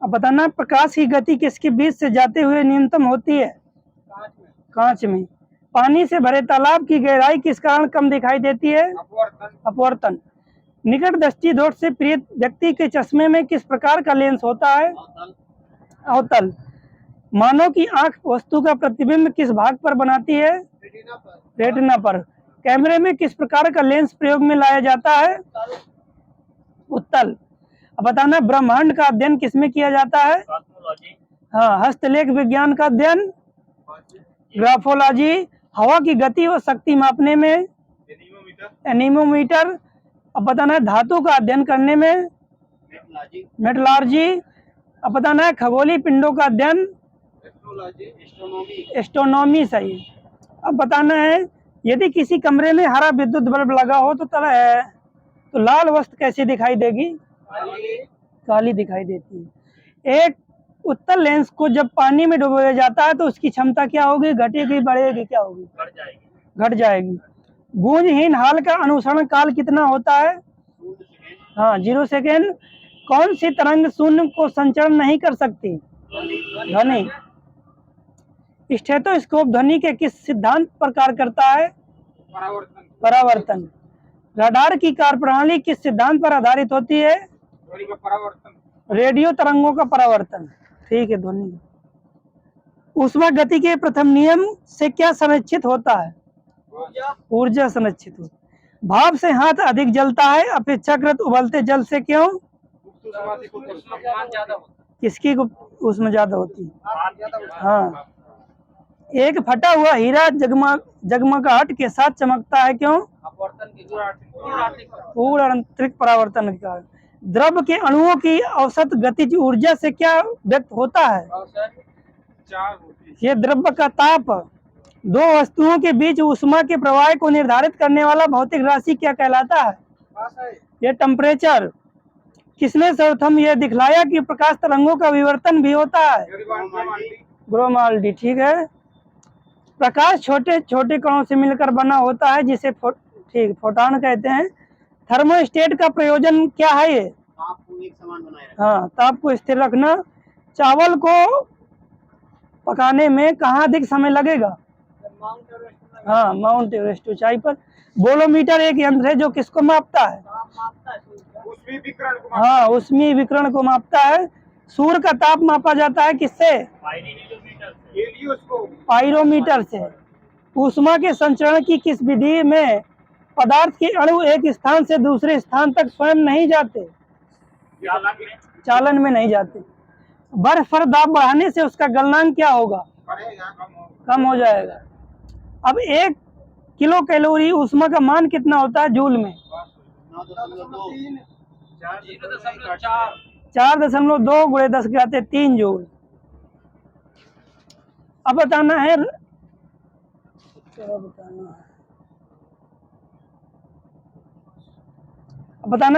अब बताना प्रकाश की गति किसके बीच से जाते हुए न्यूनतम होती है? कांच में। पानी से भरे तालाब की गहराई किस कारण कम दिखाई देती है? अपवर्तन। निकट दृष्टि दोष से पीड़ित व्यक्ति के चश्मे में किस प्रकार का लेंस होता है? अवतल। मानव की आंख वस्तु का प्रतिबिंब किस भाग पर बनाती है? रेटिना पर। कैमरे में किस प्रकार का लेंस प्रयोग में लाया जाता है? उत्तल। अब बताना ब्रह्मांड का अध्ययन किसमें किया जाता है? ग्राफोलॉजी, हाँ, हस्तलेख विज्ञान का अध्ययन, ग्राफोलॉजी, हवा की गति और शक्ति मापने में, एनीमोमीटर। अब बताना है धातु का अध्ययन करने में, मेटलर्जी। अब बताना है खगोलीय पिंडों का अध्ययन, एस्ट्रोनॉमी। सही है। अब बताना है यदि किसी कमरे में हरा विद्युत बल्ब लगा हो तो लाल वस्तु कैसी दिखाई देगी? काली दिखाई देती है। एक उत्तल लेंस को जब पानी में डुबोया जाता है तो उसकी क्षमता क्या होगी? घटेगी, बढ़ेगी? क्या होगी? बढ़ जाएगी। घट जाएगी। गूंजहीन हाल का अनुसरण काल कितना होता है? हाँ, 0 सेकेंड। कौन सी तरंग शून्य को संचरण नहीं कर सकती? ध्वनि। स्टेथोस्कोप ध्वनि के किस सिद्धांत पर कार्य करता है? परावर्तन। रडार की कार्यप्रणाली किस सिद्धांत पर आधारित होती है? रेडियो तरंगों का परावर्तन। ठीक है, ध्वनि। ऊष्मा गति के प्रथम नियम से क्या संरक्षित होता है? ऊर्जा संरक्षित होती है। भाप से हाथ अधिक जलता है अपेक्षाकृत उबलते जल से, क्यों? किसकी ऊष्मा ज्यादा होती है? हाँ। एक फटा हुआ हीरा जगमगाहट के साथ चमकता है, क्यों? पूर्ण आंतरिक परावर्तन के कारण। द्रव के अणुओं की औसत गतिज ऊर्जा से क्या व्यक्त होता है? ये द्रव्य का ताप। दो वस्तुओं के बीच ऊष्मा के प्रवाह को निर्धारित करने वाला भौतिक राशि क्या कहलाता है? ये टेम्परेचर। किसने सर्वप्रथम यह दिखलाया कि प्रकाश तरंगों का विवर्तन भी होता है? ग्रोमाल्डी। ठीक है। प्रकाश छोटे छोटे कणों से मिलकर बना होता है जिसे फोटॉन कहते हैं। थर्मोस्टेट का प्रयोजन क्या है? ये ताप को एक समान बनाए रखना। हाँ, ताप को स्थिर रखना। चावल को पकाने में कहाँ अधिक समय लगेगा? हाँ, माउंट एवरेस्ट ऊंचाई पर। बोलोमीटर एक यंत्र है जो किसको मापता है? हाँ, ऊष्मीय विकिरण को मापता है। सूर्य का ताप मापा जाता है किससे? पाइरोमीटर से। ऊष्मा के संचरण की किस विधि में पदार्थ के अणु एक स्थान से दूसरे स्थान तक स्वयं नहीं जाते? चालन में नहीं जाते। बर्फ पर दाब बढ़ाने से उसका गलनांक क्या होगा? कम हो जाएगा। अब 1 किलो कैलोरी ऊष्मा का मान कितना होता है जूल में? 4.2 गुणे 10 के आते 3 जूल। अब बताना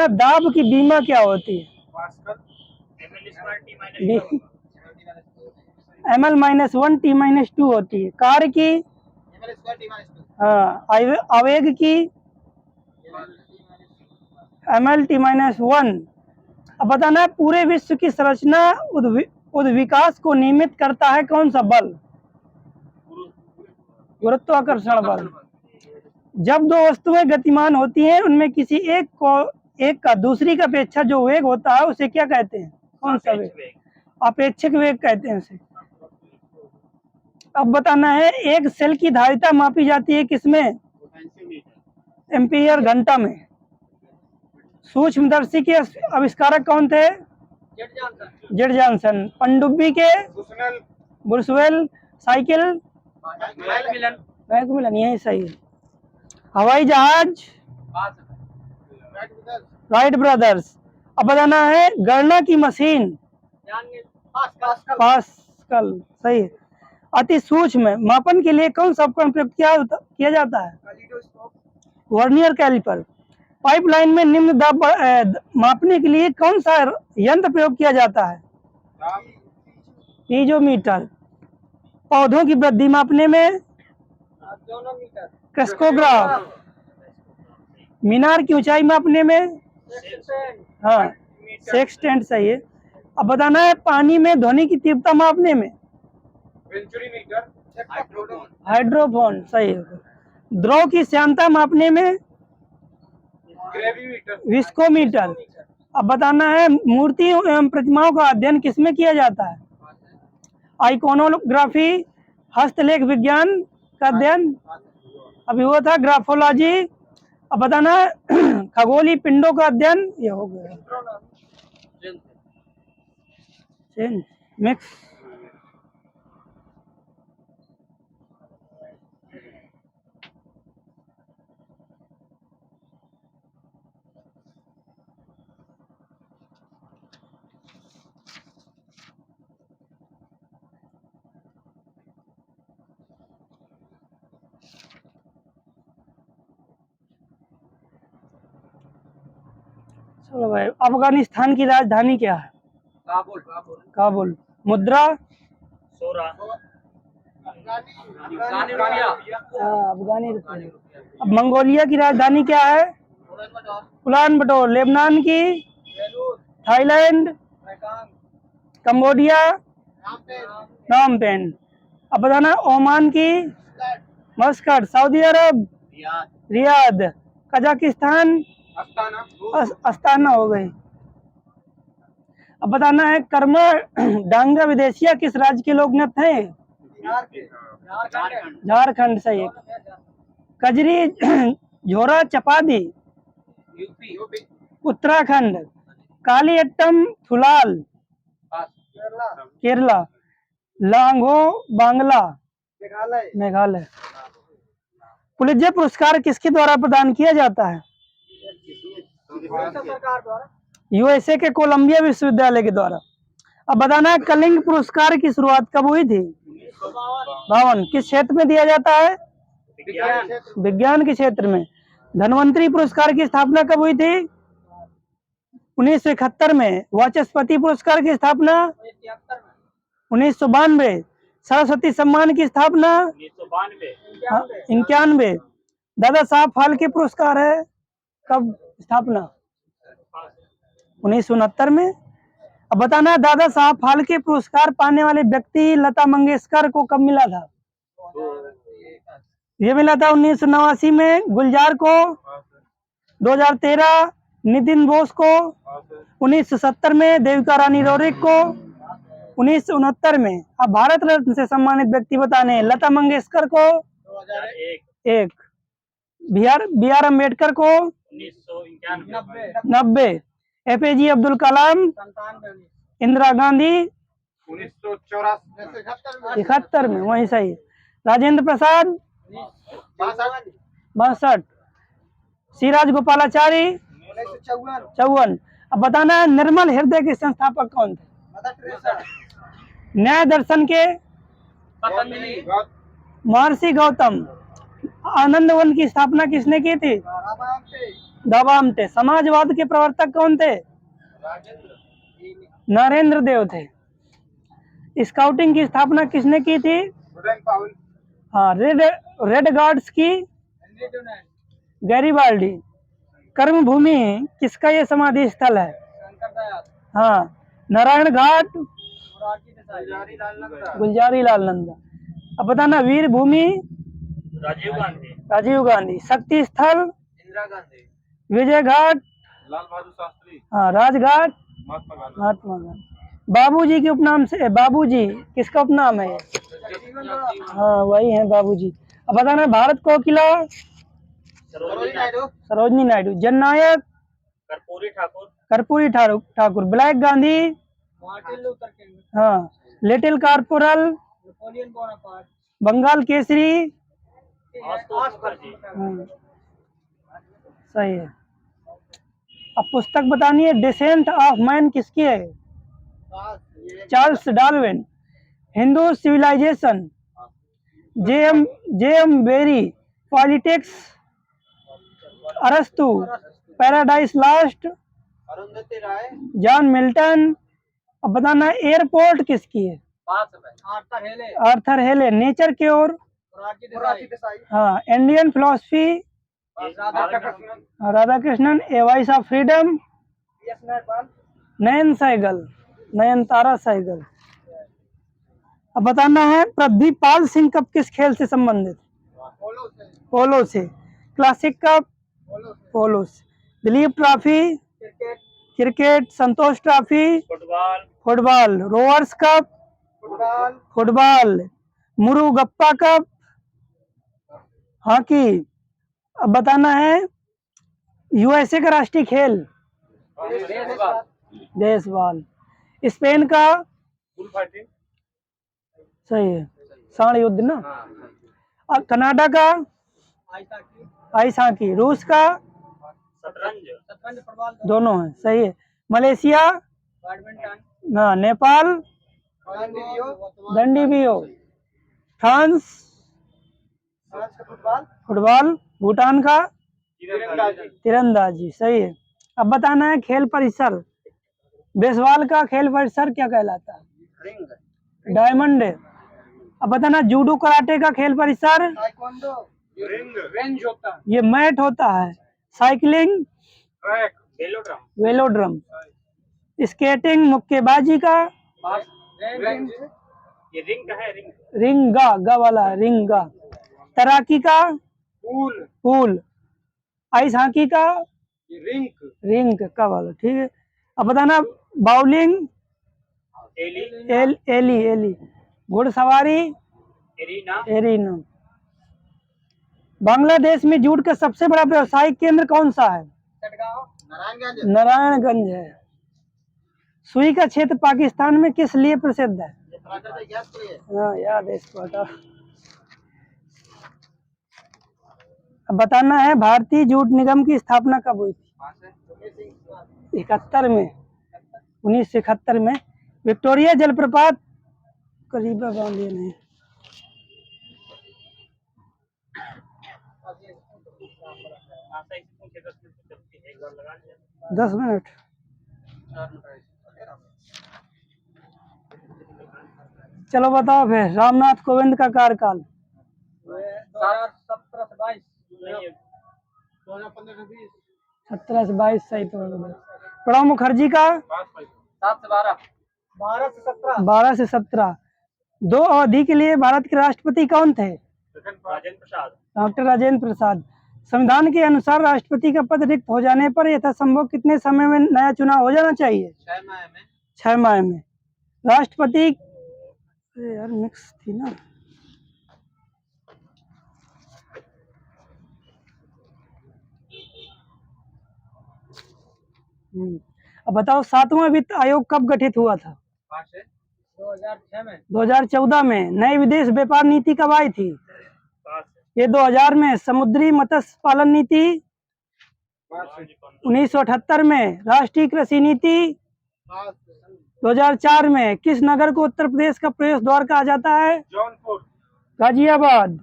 है दाब की बीमा क्या होती है? ml-1 t-2 होती है। कार्य की? हाँ, आवेग की? ml-1। अब बताना है पूरे विश्व की संरचना उद्विकास को नियमित करता है कौन सा बल? गुरुत्वाकर्षण बल। जब दो वस्तुएं गतिमान होती हैं उनमें किसी एक का दूसरी का अपेक्षा जो वेग होता है उसे क्या कहते हैं? कौन सा वेग? अपेक्षिक वेग कहते हैं उसे। अब बताना है एक सेल की धारिता मापी जाती है किसमें? एम्पीयर घंटा में। सूक्ष्मदर्शी के आविष्कारक कौन थे? Z Johnson. पनडुब्बी के? ब्रुसवेल। साइकिल? मैकमिलन। यही सही है। हवाई जहाज? Wright brothers. अब बताना है गणना की मशीन? पास्कल। सही है। अति सूक्ष्म मापन के लिए कौन सा उपकरण प्रयोग किया जाता है? Vernier caliper. पाइपलाइन में निम्न दाब मापने के लिए कौन सा यंत्र प्रयोग किया जाता है? पीजोमीटर। पौधों की वृद्धि मापने में? क्रेस्कोग्राफ। मीनार की ऊंचाई मापने में? हाँ, सेक्सटेंट। सही है। अब बताना है पानी में ध्वनि की तीव्रता मापने में? हाइड्रोफोन। सही है। द्रव की श्यानता मापने में? विस्कोमीटर। अब बताना है मूर्ति एवं प्रतिमाओं का अध्ययन किसमें किया जाता है? आइकोनोग्राफी। हस्तलेख विज्ञान का अध्ययन अभी हुआ था ग्राफोलॉजी। अब बताना है खगोलीय पिंडों का अध्ययन ये हो गया। मिक्स। चलो भाई, अफगानिस्तान की राजधानी क्या है? काबुल काबुल। मुद्रा? 16 अफगानी रुपया हाँ, अफगानी रुपये। अब मंगोलिया की राजधानी क्या है? उलान बटोर। लेबनान की? थाईलैंड? कंबोडिया? नाम पेन। अब बताना, ओमान की? मस्कट। सऊदी अरब? रियाद। कजाकिस्तान? अस्ताना हो गई। अब बताना है, कर्मा डांगा विदेशिया किस राज्य के लोक नृत्य हैं? झारखंड। सही है। कजरी झोरा चपादी? यूपी उत्तराखंड। कालीअट्टम थुलाल? केरला। लांगो बांग्ला? मेघालय। पुलित्जर पुरस्कार किसके द्वारा प्रदान किया जाता है? यूएसए के कोलंबिया विश्वविद्यालय के द्वारा। अब बताना है, कलिंग पुरस्कार की शुरुआत कब हुई थी? 52। किस क्षेत्र में दिया जाता है? विज्ञान के क्षेत्र में। धन्वंतरी पुरस्कार की स्थापना कब हुई थी? 1971 में। वाचस्पति पुरस्कार की स्थापना? 1992। सरस्वती सम्मान की स्थापना? 1992 91। दादा साहब फाल्के पुरस्कार है कब स्थापना? 1969 में। अब बताना है, दादा साहब फाल्के पुरस्कार पाने वाले व्यक्ति लता मंगेशकर को कब मिला था? ये मिला था 1989 में गुलजार को। 2013 नितिन बोस को। 1970 में देविका रानी रोरिक को। 1969 में। अब भारत रत्न से सम्मानित व्यक्ति बताने, लता मंगेशकर को 1, बी आर अम्बेडकर को 1991 90, एपीजे अब्दुल कलाम, इंदिरा गांधी 71 में, वही सही। राजेंद्र प्रसाद 62, सी राजगोपालाचारी 54। अब बताना है, निर्मल हृदय के संस्थापक कौन थे? न्याय दर्शन के? पतंजलि महर्षि गौतम। आनंद वन की स्थापना किसने की थी? दाबामटे। समाजवाद के प्रवर्तक कौन थे? नरेंद्र देव थे। स्काउटिंग की स्थापना किसने की थी? हाँ, रेड गार्ड्स की? गैरीबाल्डी। कर्म भूमि किसका ये समाधि स्थल है? हाँ, नारायण घाट? गुलजारी लाल नंदा। अब बताना, वीर भूमि? राजीव गांधी। शक्ति स्थल? इंदिरा गांधी विजय घाट? लाल बहादुर शास्त्री हाँ, राजघाट? महात्मा गांधी महात्मा गांधी। बाबूजी के उपनाम से, बाबूजी किसका उपनाम है? हाँ, वही है बाबूजी। अब बताना, Bharat Kokila? Sarojini Naidu. Jannayak? Karpoori Thakur. Black Gandhi? Martin Luther King हाँ। Little corporal? Napoleon Bonaparte Bengal Kesari? हाँ, सही है। अब पुस्तक बतानी है, डिसेंट ऑफ मैन किसकी है? Charles Darwin. Hindu civilization? J M Berry. Politics? अरस्तु। Paradise lost? Arundhati Roy John Milton. अब बताना, एयरपोर्ट किसकी है? आर्थर हेले। नेचर की ओर? हाँ। Indian philosophy? Radhakrishnan. A voice of freedom? Nayan Sahgal. Nayantara Sahgal. अब बताना है, पृथ्वीपाल सिंह कप किस खेल से संबंधित? पोलो से। Classic cup? पोलो से। Dilip trophy? Cricket. Santosh trophy? Football. Rovers cup? Football. Murugappa cup? Hockey. अब बताना है, यूएसए का राष्ट्रीय खेल? बेसबॉल। स्पेन का? Bull fighting. सही है, साण युद्ध ना। हाँ कनाडा का आइस हॉकी, रूस का शतरंज। शतरंज, फुटबॉल, दोनों है, सही है। मलेशिया, बैडमिंटन, नेपाल दंडी भी हो। फ्रांस फ्रांस का फुटबॉल, फुटबॉल। भूटान का तीरंदाजी, तीरंदाजी, सही है। अब बताना है खेल परिसर, बेसबॉल का खेल परिसर क्या कहलाता है? रिंग, डायमंड है। अब बताना जूडो कराटे का खेल परिसर, ताइक्वांडो, रिंग, रेंज होता है, ये मैट होता है। Cycling, track, velodrome. Velodrome. Skating, मुक्केबाजी का रेंज, ये रिंग का है, रिंग। रिंगा, गा वाला है, रिंगा। तैराकी का पूल, पूल। आइस हॉकी का रिंक, रिंग का वाला, ठीक है। अब बताना बाउलिंग, एली, एली एली। घुड़सवारी, एरीना, एरीना। बांग्लादेश में जूट का सबसे बड़ा व्यावसायिक केंद्र कौन सा है? चटगांव, नारायणगंज, नारायणगंज है। सुई का क्षेत्र पाकिस्तान में किस लिए प्रसिद्ध है? हाँ याद है इसको, हटाओ। अब बताना है भारतीय जूट निगम की स्थापना कब हुई थी? 71 में, 1971 में। विक्टोरिया जलप्रपात करीबा बांधे नहीं। आशा इसी पूछे 10 मिनट तो चलती है, एक बार लगा लिया। 10 मिनट। चलो बताओ फिर, रामनाथ कोविंद का कार्यकाल? 2017 से 22, नहीं, 2015 से 20, 17 से 22, सही तो। प्रणब मुखर्जी का 7 से 12, 12 से 17, 12 से 17। 2 अवधि के लिए भारत के राष्ट्रपति कौन थे? राजेंद्र प्रसाद। डॉक्टर राजेंद्र प्रसाद। संविधान के अनुसार राष्ट्रपति का पद रिक्त हो जाने पर यथासंभव कितने समय में नया चुनाव हो जाना चाहिए? 6 माह में, 6 माह में। राष्ट्रपति, अरे यार मिक्स थी ना। अब बताओ 7वां वित्त आयोग कब गठित हुआ था? 5 से 2006 में, 2014 में। नई विदेश व्यापार नीति कब आई थी? 5 ये 2000 में। समुद्री मत्स्य पालन नीति 1978 में। राष्ट्रीय कृषि नीति 2004 में। किस नगर को उत्तर प्रदेश का प्रवेश द्वार कहा जाता है? जौनपुर, गाजियाबाद।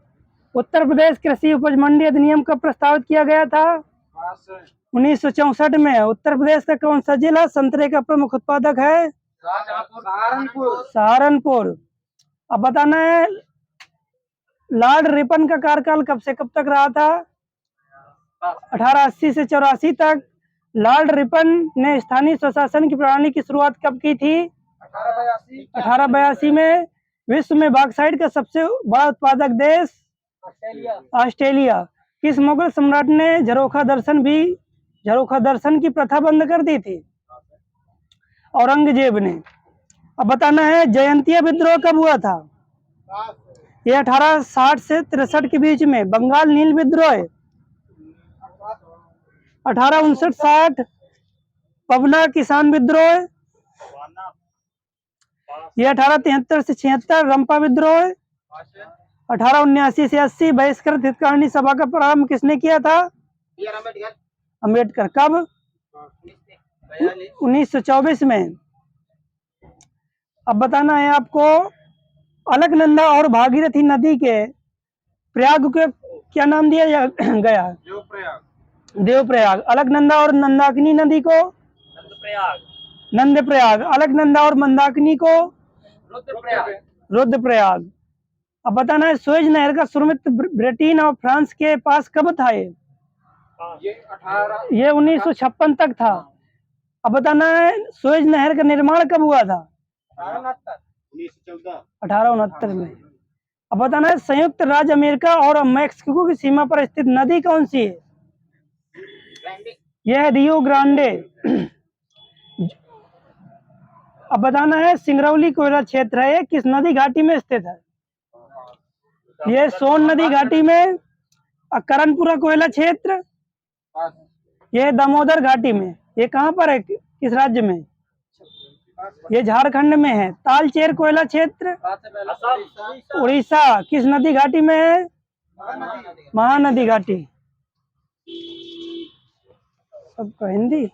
उत्तर प्रदेश कृषि उपज मंडी अधिनियम कब प्रस्तावित किया गया था? 5 से 1964 में। उत्तर प्रदेश का कौन सा जिला संतरे का प्रमुख उत्पादक है? सहारनपुर, सहारनपुर। अब बताना है लॉर्ड रिपन का कार्यकाल कब से कब तक रहा था? 1880 से 84 तक। लॉर्ड रिपन ने स्थानीय स्वशासन की प्रणाली की शुरुआत कब की थी? 1882, 1882 में। विश्व में बॉक्साइट का सबसे बड़ा उत्पादक देश? Australia, Australia. किस मुगल सम्राट ने झरोखा दर्शन की प्रथा बंद कर दी थी? औरंगजेब ने। अब बताना है जयंतिया विद्रोह कब हुआ था? ये 1860 से 63 के बीच में। बंगाल नील विद्रोह 1859-60। पवना किसान विद्रोह ये 1873 से 76। रंपा विद्रोह 1879 से 80। बहिष्कृत हितकारिणी सभा का प्रारंभ किसने किया था? अम्बेडकर। कब? 1924 में। अब बताना है आपको अलकनंदा और भागीरथी नदी के प्रयाग को क्या नाम दिया गया? देवप्रयाग। अलकनंदा और मंदाकिनी नदी को नंदप्रयाग। अलकनंदा और मंदाकिनी को रुद्रप्रयाग। अब बताना है सुएज नहर का सुरमित ब्रिटेन और फ्रांस के पास कब था? ये 1956 तक था। अब बताना है सुएज नहर का निर्माण कब हुआ था? 1869 में। अब बताना है संयुक्त राज्य अमेरिका और मैक्सिको की सीमा पर स्थित नदी कौन सी है? यह रियो ग्रांडे। अब बताना है सिंगरौली कोयला क्षेत्र है, ये किस नदी घाटी में स्थित है? ये सोन नदी घाटी में। करणपुरा कोयला क्षेत्र ये दामोदर घाटी में। ये कहाँ पर है, किस राज्य में? ये झारखंड में है। तालचेर कोयला क्षेत्र उड़ीसा किस नदी घाटी में है? महानदी घाटी। सबका हिंदी।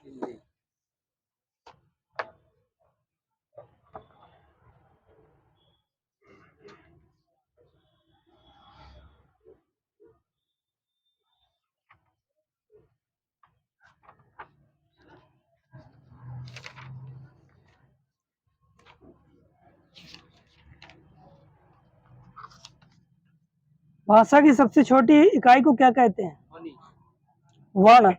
भाषा की सबसे छोटी इकाई को क्या कहते हैं? वर्ण।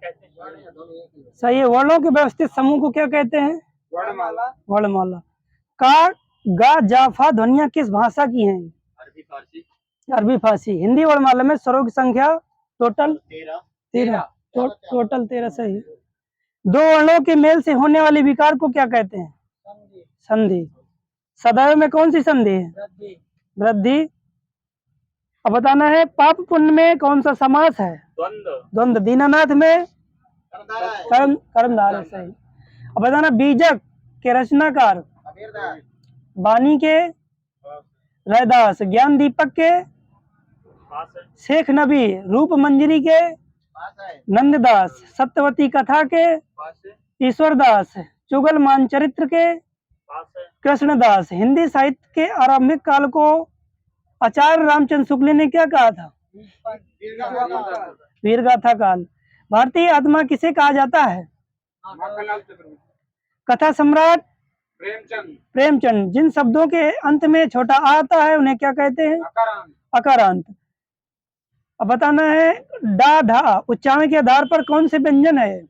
सही है। वर्णों के व्यवस्थित समूह को क्या कहते हैं? वर्णमाला। वर्णमाला। का गा जाफा ध्वनियां किस भाषा की हैं? अरबी फारसी। अरबी फारसी। हिंदी वर्णमाला में स्वरों की संख्या टोटल 13। टोटल 13 सही है। दो वर्णों के मेल से होने वाले विकार को क्या कहते हैं? संधि। सदैव में कौन सी संधि है? वृद्धि। अब बताना है पाप पुण्य में कौन सा समास है? द्वंद्व। दीनानाथ में कर्मधारय सही। अब बताना बीजक के रचनाकार? बानी के रैदास। ज्ञान दीपक के? शेख नबी। रूप मंजरी के? नंददास। सत्यवती कथा के? ईश्वरदास। चुगल मानचरित्र के? कृष्णदास। हिंदी साहित्य के आरंभिक काल को आचार्य रामचंद्र शुक्ल ने क्या कहा था? वीरगाथा काल। भारतीय आत्मा किसे कहा जाता है? कथा सम्राट प्रेमचंद। जिन शब्दों के अंत में छोटा आ आता है उन्हें क्या कहते हैं? अकारांत। अब बताना है डा ढा उच्चारण के आधार पर कौन से व्यंजन है?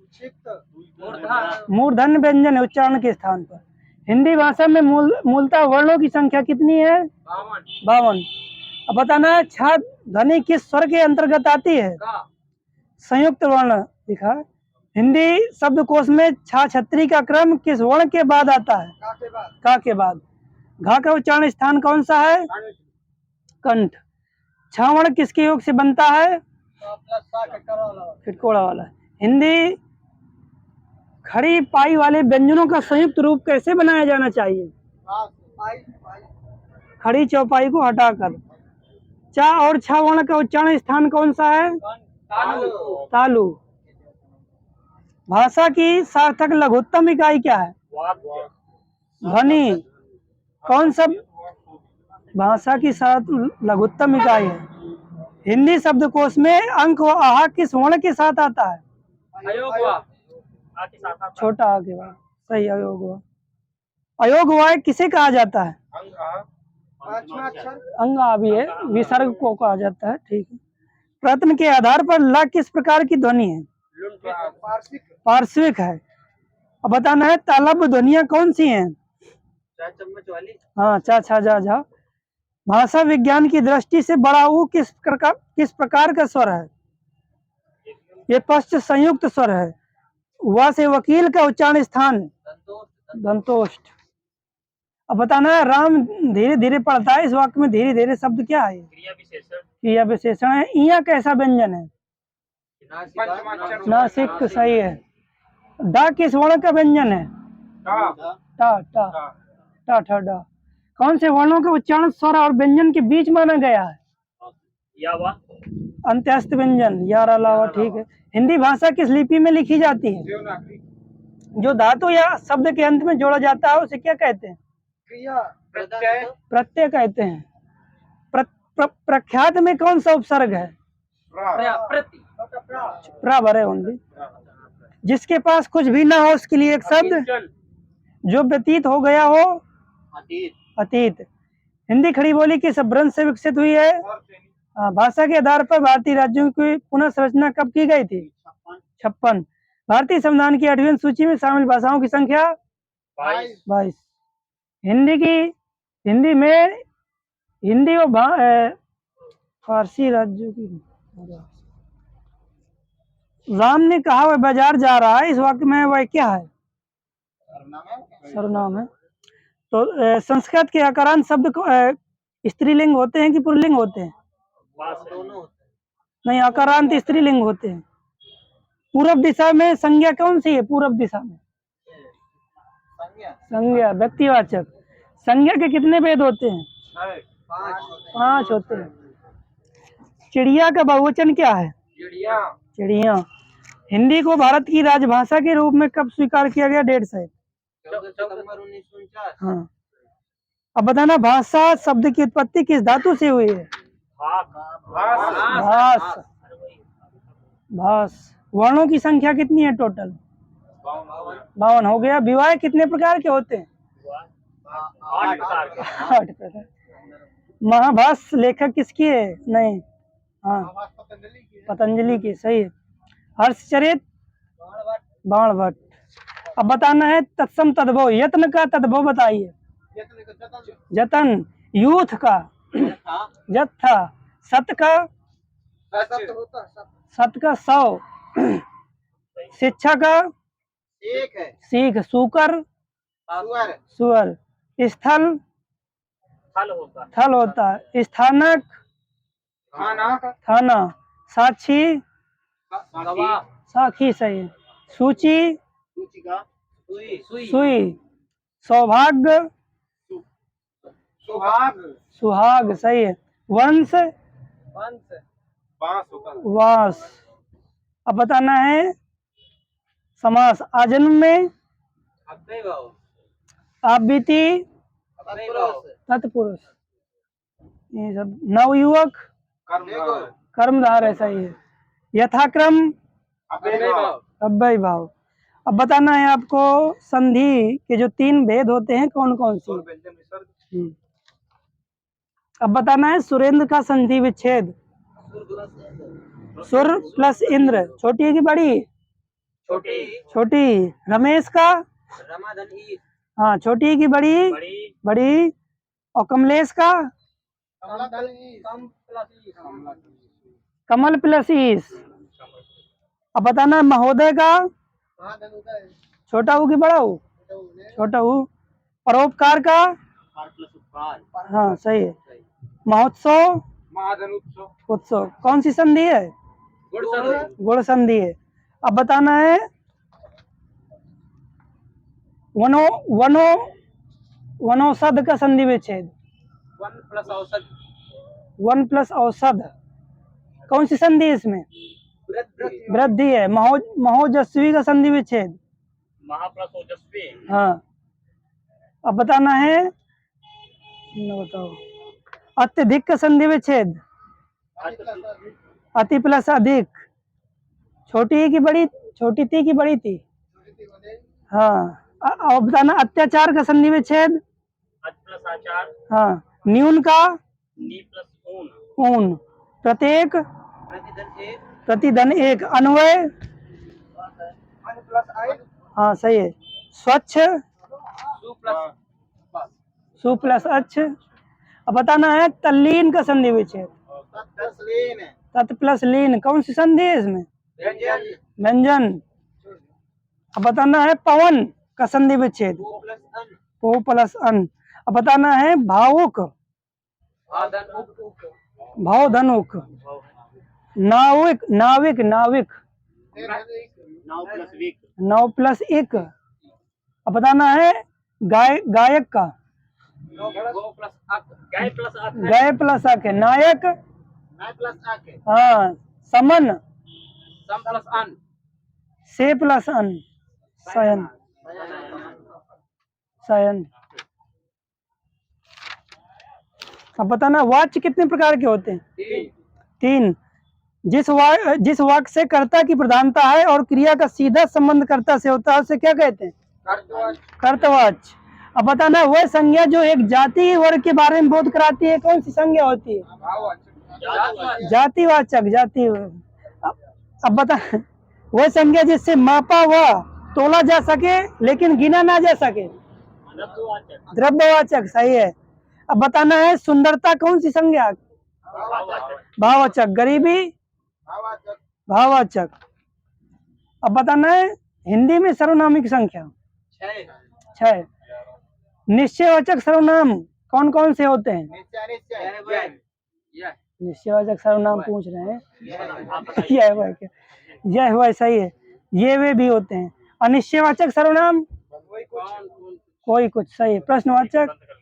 मूर्धन्य व्यंजन है उच्चारण के स्थान पर। हिंदी भाषा में मूलतः वर्णों की संख्या कितनी है? 52। अब बताना है छा ध्वनि किस स्वर के अंतर्गत आती है? संयुक्त वर्ण लिखा। हिंदी शब्दकोश में छा छत्री का क्रम किस वर्ण के बाद आता है? का के बाद। घा का उच्चारण स्थान कौन सा है? कंठ। छा वर्ण किसके योग से बनता है? खिटकोड़ा वाला। हिंदी खड़ी पाई वाले व्यंजनों का संयुक्त रूप कैसे बनाया जाना चाहिए? खड़ी चौपाई को हटाकर। चा और छा वर्ण का उच्चारण स्थान कौन सा है? तालु। भाषा की सार्थक लघुत्तम इकाई क्या है? ध्वनि। कौन सा भाषा की सार्थक लघुत्तम इकाई है? हिंदी शब्दकोश में अंक व आहा किस वर्ण के साथ आता है? छोटा आ के बाद सही। अयोग व। अयोग वाय किसे कहा जाता है? अंग आ भी है। विसर्ग को कहा जाता है। ठीक है। प्रश्न के आधार पर ला किस प्रकार की ध्वनि है? पार्श्विक है। अब बताना है तालब ध्वनियां कौन सी हैं? हाँ चा छा जा झा। भाषा विज्ञान की दृष्टि से बड़ा ऊ किस प्रकार का स्वर है? ये पश्च संयुक्त स्वर है। व से वकील का उच्चारण स्थान? दंतोष्ठ। अब बताना है राम धीरे धीरे पढ़ता है। इस वाक्य में धीरे धीरे शब्द क्या है? क्रिया विशेषण है। इया कैसा व्यंजन है? नासिक सही है। डा किस वर्ण का व्यंजन है? टा टा टा ठा डा। कौन से वर्णों का उच्चारण स्वर और व्यंजन के बीच माना गया है? अंत्यस्त व्यंजन यार अलावा। ठीक है। हिंदी भाषा किस लिपि में लिखी जाती है? जो धातु या शब्द के अंत में जोड़ा जाता है उसे क्या कहते हैं? प्रत्यय कहते हैं। प्रख्यात में कौन सा उपसर्ग है? प्रा भरे होंगे। जिसके पास कुछ भी ना हो उसके लिए एक शब्द? जो व्यतीत हो गया हो? अतीत। हिंदी खड़ी बोली किस अपभ्रंश से विकसित हुई है? भाषा के आधार पर भारतीय राज्यों की पुनः संरचना कब की गई थी? 56। भारतीय संविधान की 8वीं सूची में शामिल भाषाओं की संख्या? 22। हिंदी और फारसी राज्यों की। राम ने कहा वह बाजार जा रहा है। इस वाक्य में वह क्या है? सर्वनाम है। तो संस्कृत के अकारांत शब्द स्त्रीलिंग होते हैं कि पुल्लिंग होते हैं? नहीं, अकारांत स्त्रीलिंग होते हैं। पूर्व दिशा में संज्ञा कौन सी है? पूर्व दिशा में संज्ञा व्यक्तिवाचक। संज्ञा के कितने भेद होते हैं? 5 होते हैं। चिड़िया का बहुवचन क्या है? चिड़िया। चिड़िया। हिंदी को भारत की राजभाषा के रूप में कब स्वीकार किया गया? 150। 14 सितंबर 1949। हाँ। अब बताना, भाषा शब्द की उत्पत्ति किस धातु से हुई है? भास। भास। वर्णों की संख्या कितनी है टोटल? 52 हो गया। विवाह कितने प्रकार के होते हैं? 8 प्रकार के। 8 प्रकार। महाभाष्य लेखक किसकी है? नहीं, हाँ, पतंजलि की। सही है। हर्षचरित बाणभट्ट। अब बताना है तत्सम तद्भव। यत्न का तद्भव बताइए। जतन। यूथ का जत्था। सत का सत का 100। शिक्षा का एक है। सीख। सूकर सुअर। सुअर। स्थल फल होता है। थल होता है। स्थानक खाना। थाना। साक्षी गवाह। साखी। सही है। सूची सूचिका। सुई। सुई। सौभाग्य सुहाग। सुहाग। सही है। वंश वंश। बांस होता है। वास। अब बताना है समास। आजन्म में आपबीती तत्पुरुष। ये सब। नवयुवक कर्मधार है। सही है। यथाक्रम अव्यय भाव। अब बताना है आपको संधि के जो 3 भेद होते हैं कौन कौन से? अब बताना है सुरेंद्र का संधि विच्छेद। सुर प्लस इंद्र। छोटी है कि बड़ी? छोटी। छोटी। रमेश का? रमाधन ईश। हाँ, छोटी है कि बड़ी? बड़ी। बड़ी। और कमलेश का? कमल प्लस ईश। अब बताना है महोदय का? छोटा हूँ कि बड़ा हूँ? छोटा हूँ। परोपकार का? हाँ, सही है। महोत्सव महाधन उत्सव। उत्सव। कौन सी संधि है? गुण संधि है। अब बताना है वनो वनो वनौषध का संधि विच्छेद। 1 प्लस औसत। 1 प्लस औषध। कौन सी संधि है इसमें? वृद्धि है। महोजस्वी का संधि विच्छेद। महा प्लस ओजस्वी। हाँ। अब बताना है, बताओ, अत्यधिक का संधि विच्छेद। अति प्लस अधिक। छोटी है कि बड़ी? छोटी थी कि बड़ी थी? हाँ। अब बताना अत्याचार का संधि विच्छेद। अच प्लस आचार। हाँ। न्यून का? नी प्लस ऊन। ऊन। प्रत्येक प्रतिधन एक। प्रतिधन एक। अन्वय अन प्लस आई। हाँ, सही है। स्वच्छ सु प्लस सु प्लस अच्छ। अब बताना है तल्लीन का संधि विच्छेद। तत्लीन। तत् प्लस लीन। कौन सी संधि है इसमें? व्यंजन। व्यंजन। अब बताना है पवन का संधि विच्छेद। पो प्लस अन। पो प्लस अन। अब बताना है भावुक आधन उप। भावधनुक। नाविक नाविक नाविक। नाव प्लस विक। 9 प्लस 1। अब बताना है गायक का? गो प्लस अक। गाय प्लस अक। गय प्लस अक है। नायक? नाय प्लस अक। हाँ। समन? सम प्लस अन। से प्लस अन। शयन। शयन। अब बताना वाच्य कितने प्रकार के होते हैं? 3। जिस वाक्य से कर्ता की प्रधानता है और क्रिया का सीधा संबंध कर्ता से होता है उसे क्या कहते हैं? कर्तवाच्य। अब बताना वह संज्ञा जो एक जाति वर्ग के बारे में बोध कराती है कौन सी संज्ञा होती है? जातिवाचक। जाति। अब बता वह संज्ञा जिससे मापा व तोला जा सके लेकिन गिना ना जा सके। द्रव्यवाचक। सही है। अब बताना है सुंदरता कौन सी संज्ञा? भाववाचक। गरीबी भाववाचक। अब बताना है हिंदी में सर्वनामिक संख्या 6। निश्चयवाचक सर्वनाम कौन कौन से होते हैं? निश्चयवाचक सर्वनाम पूछ रहे हैं। यह वह क्या? यह वह। सही है। ये वे भी होते हैं। अनिश्चयवाचक सर्वनाम वही कुछ सही है। प्रश्नवाचक बंद कर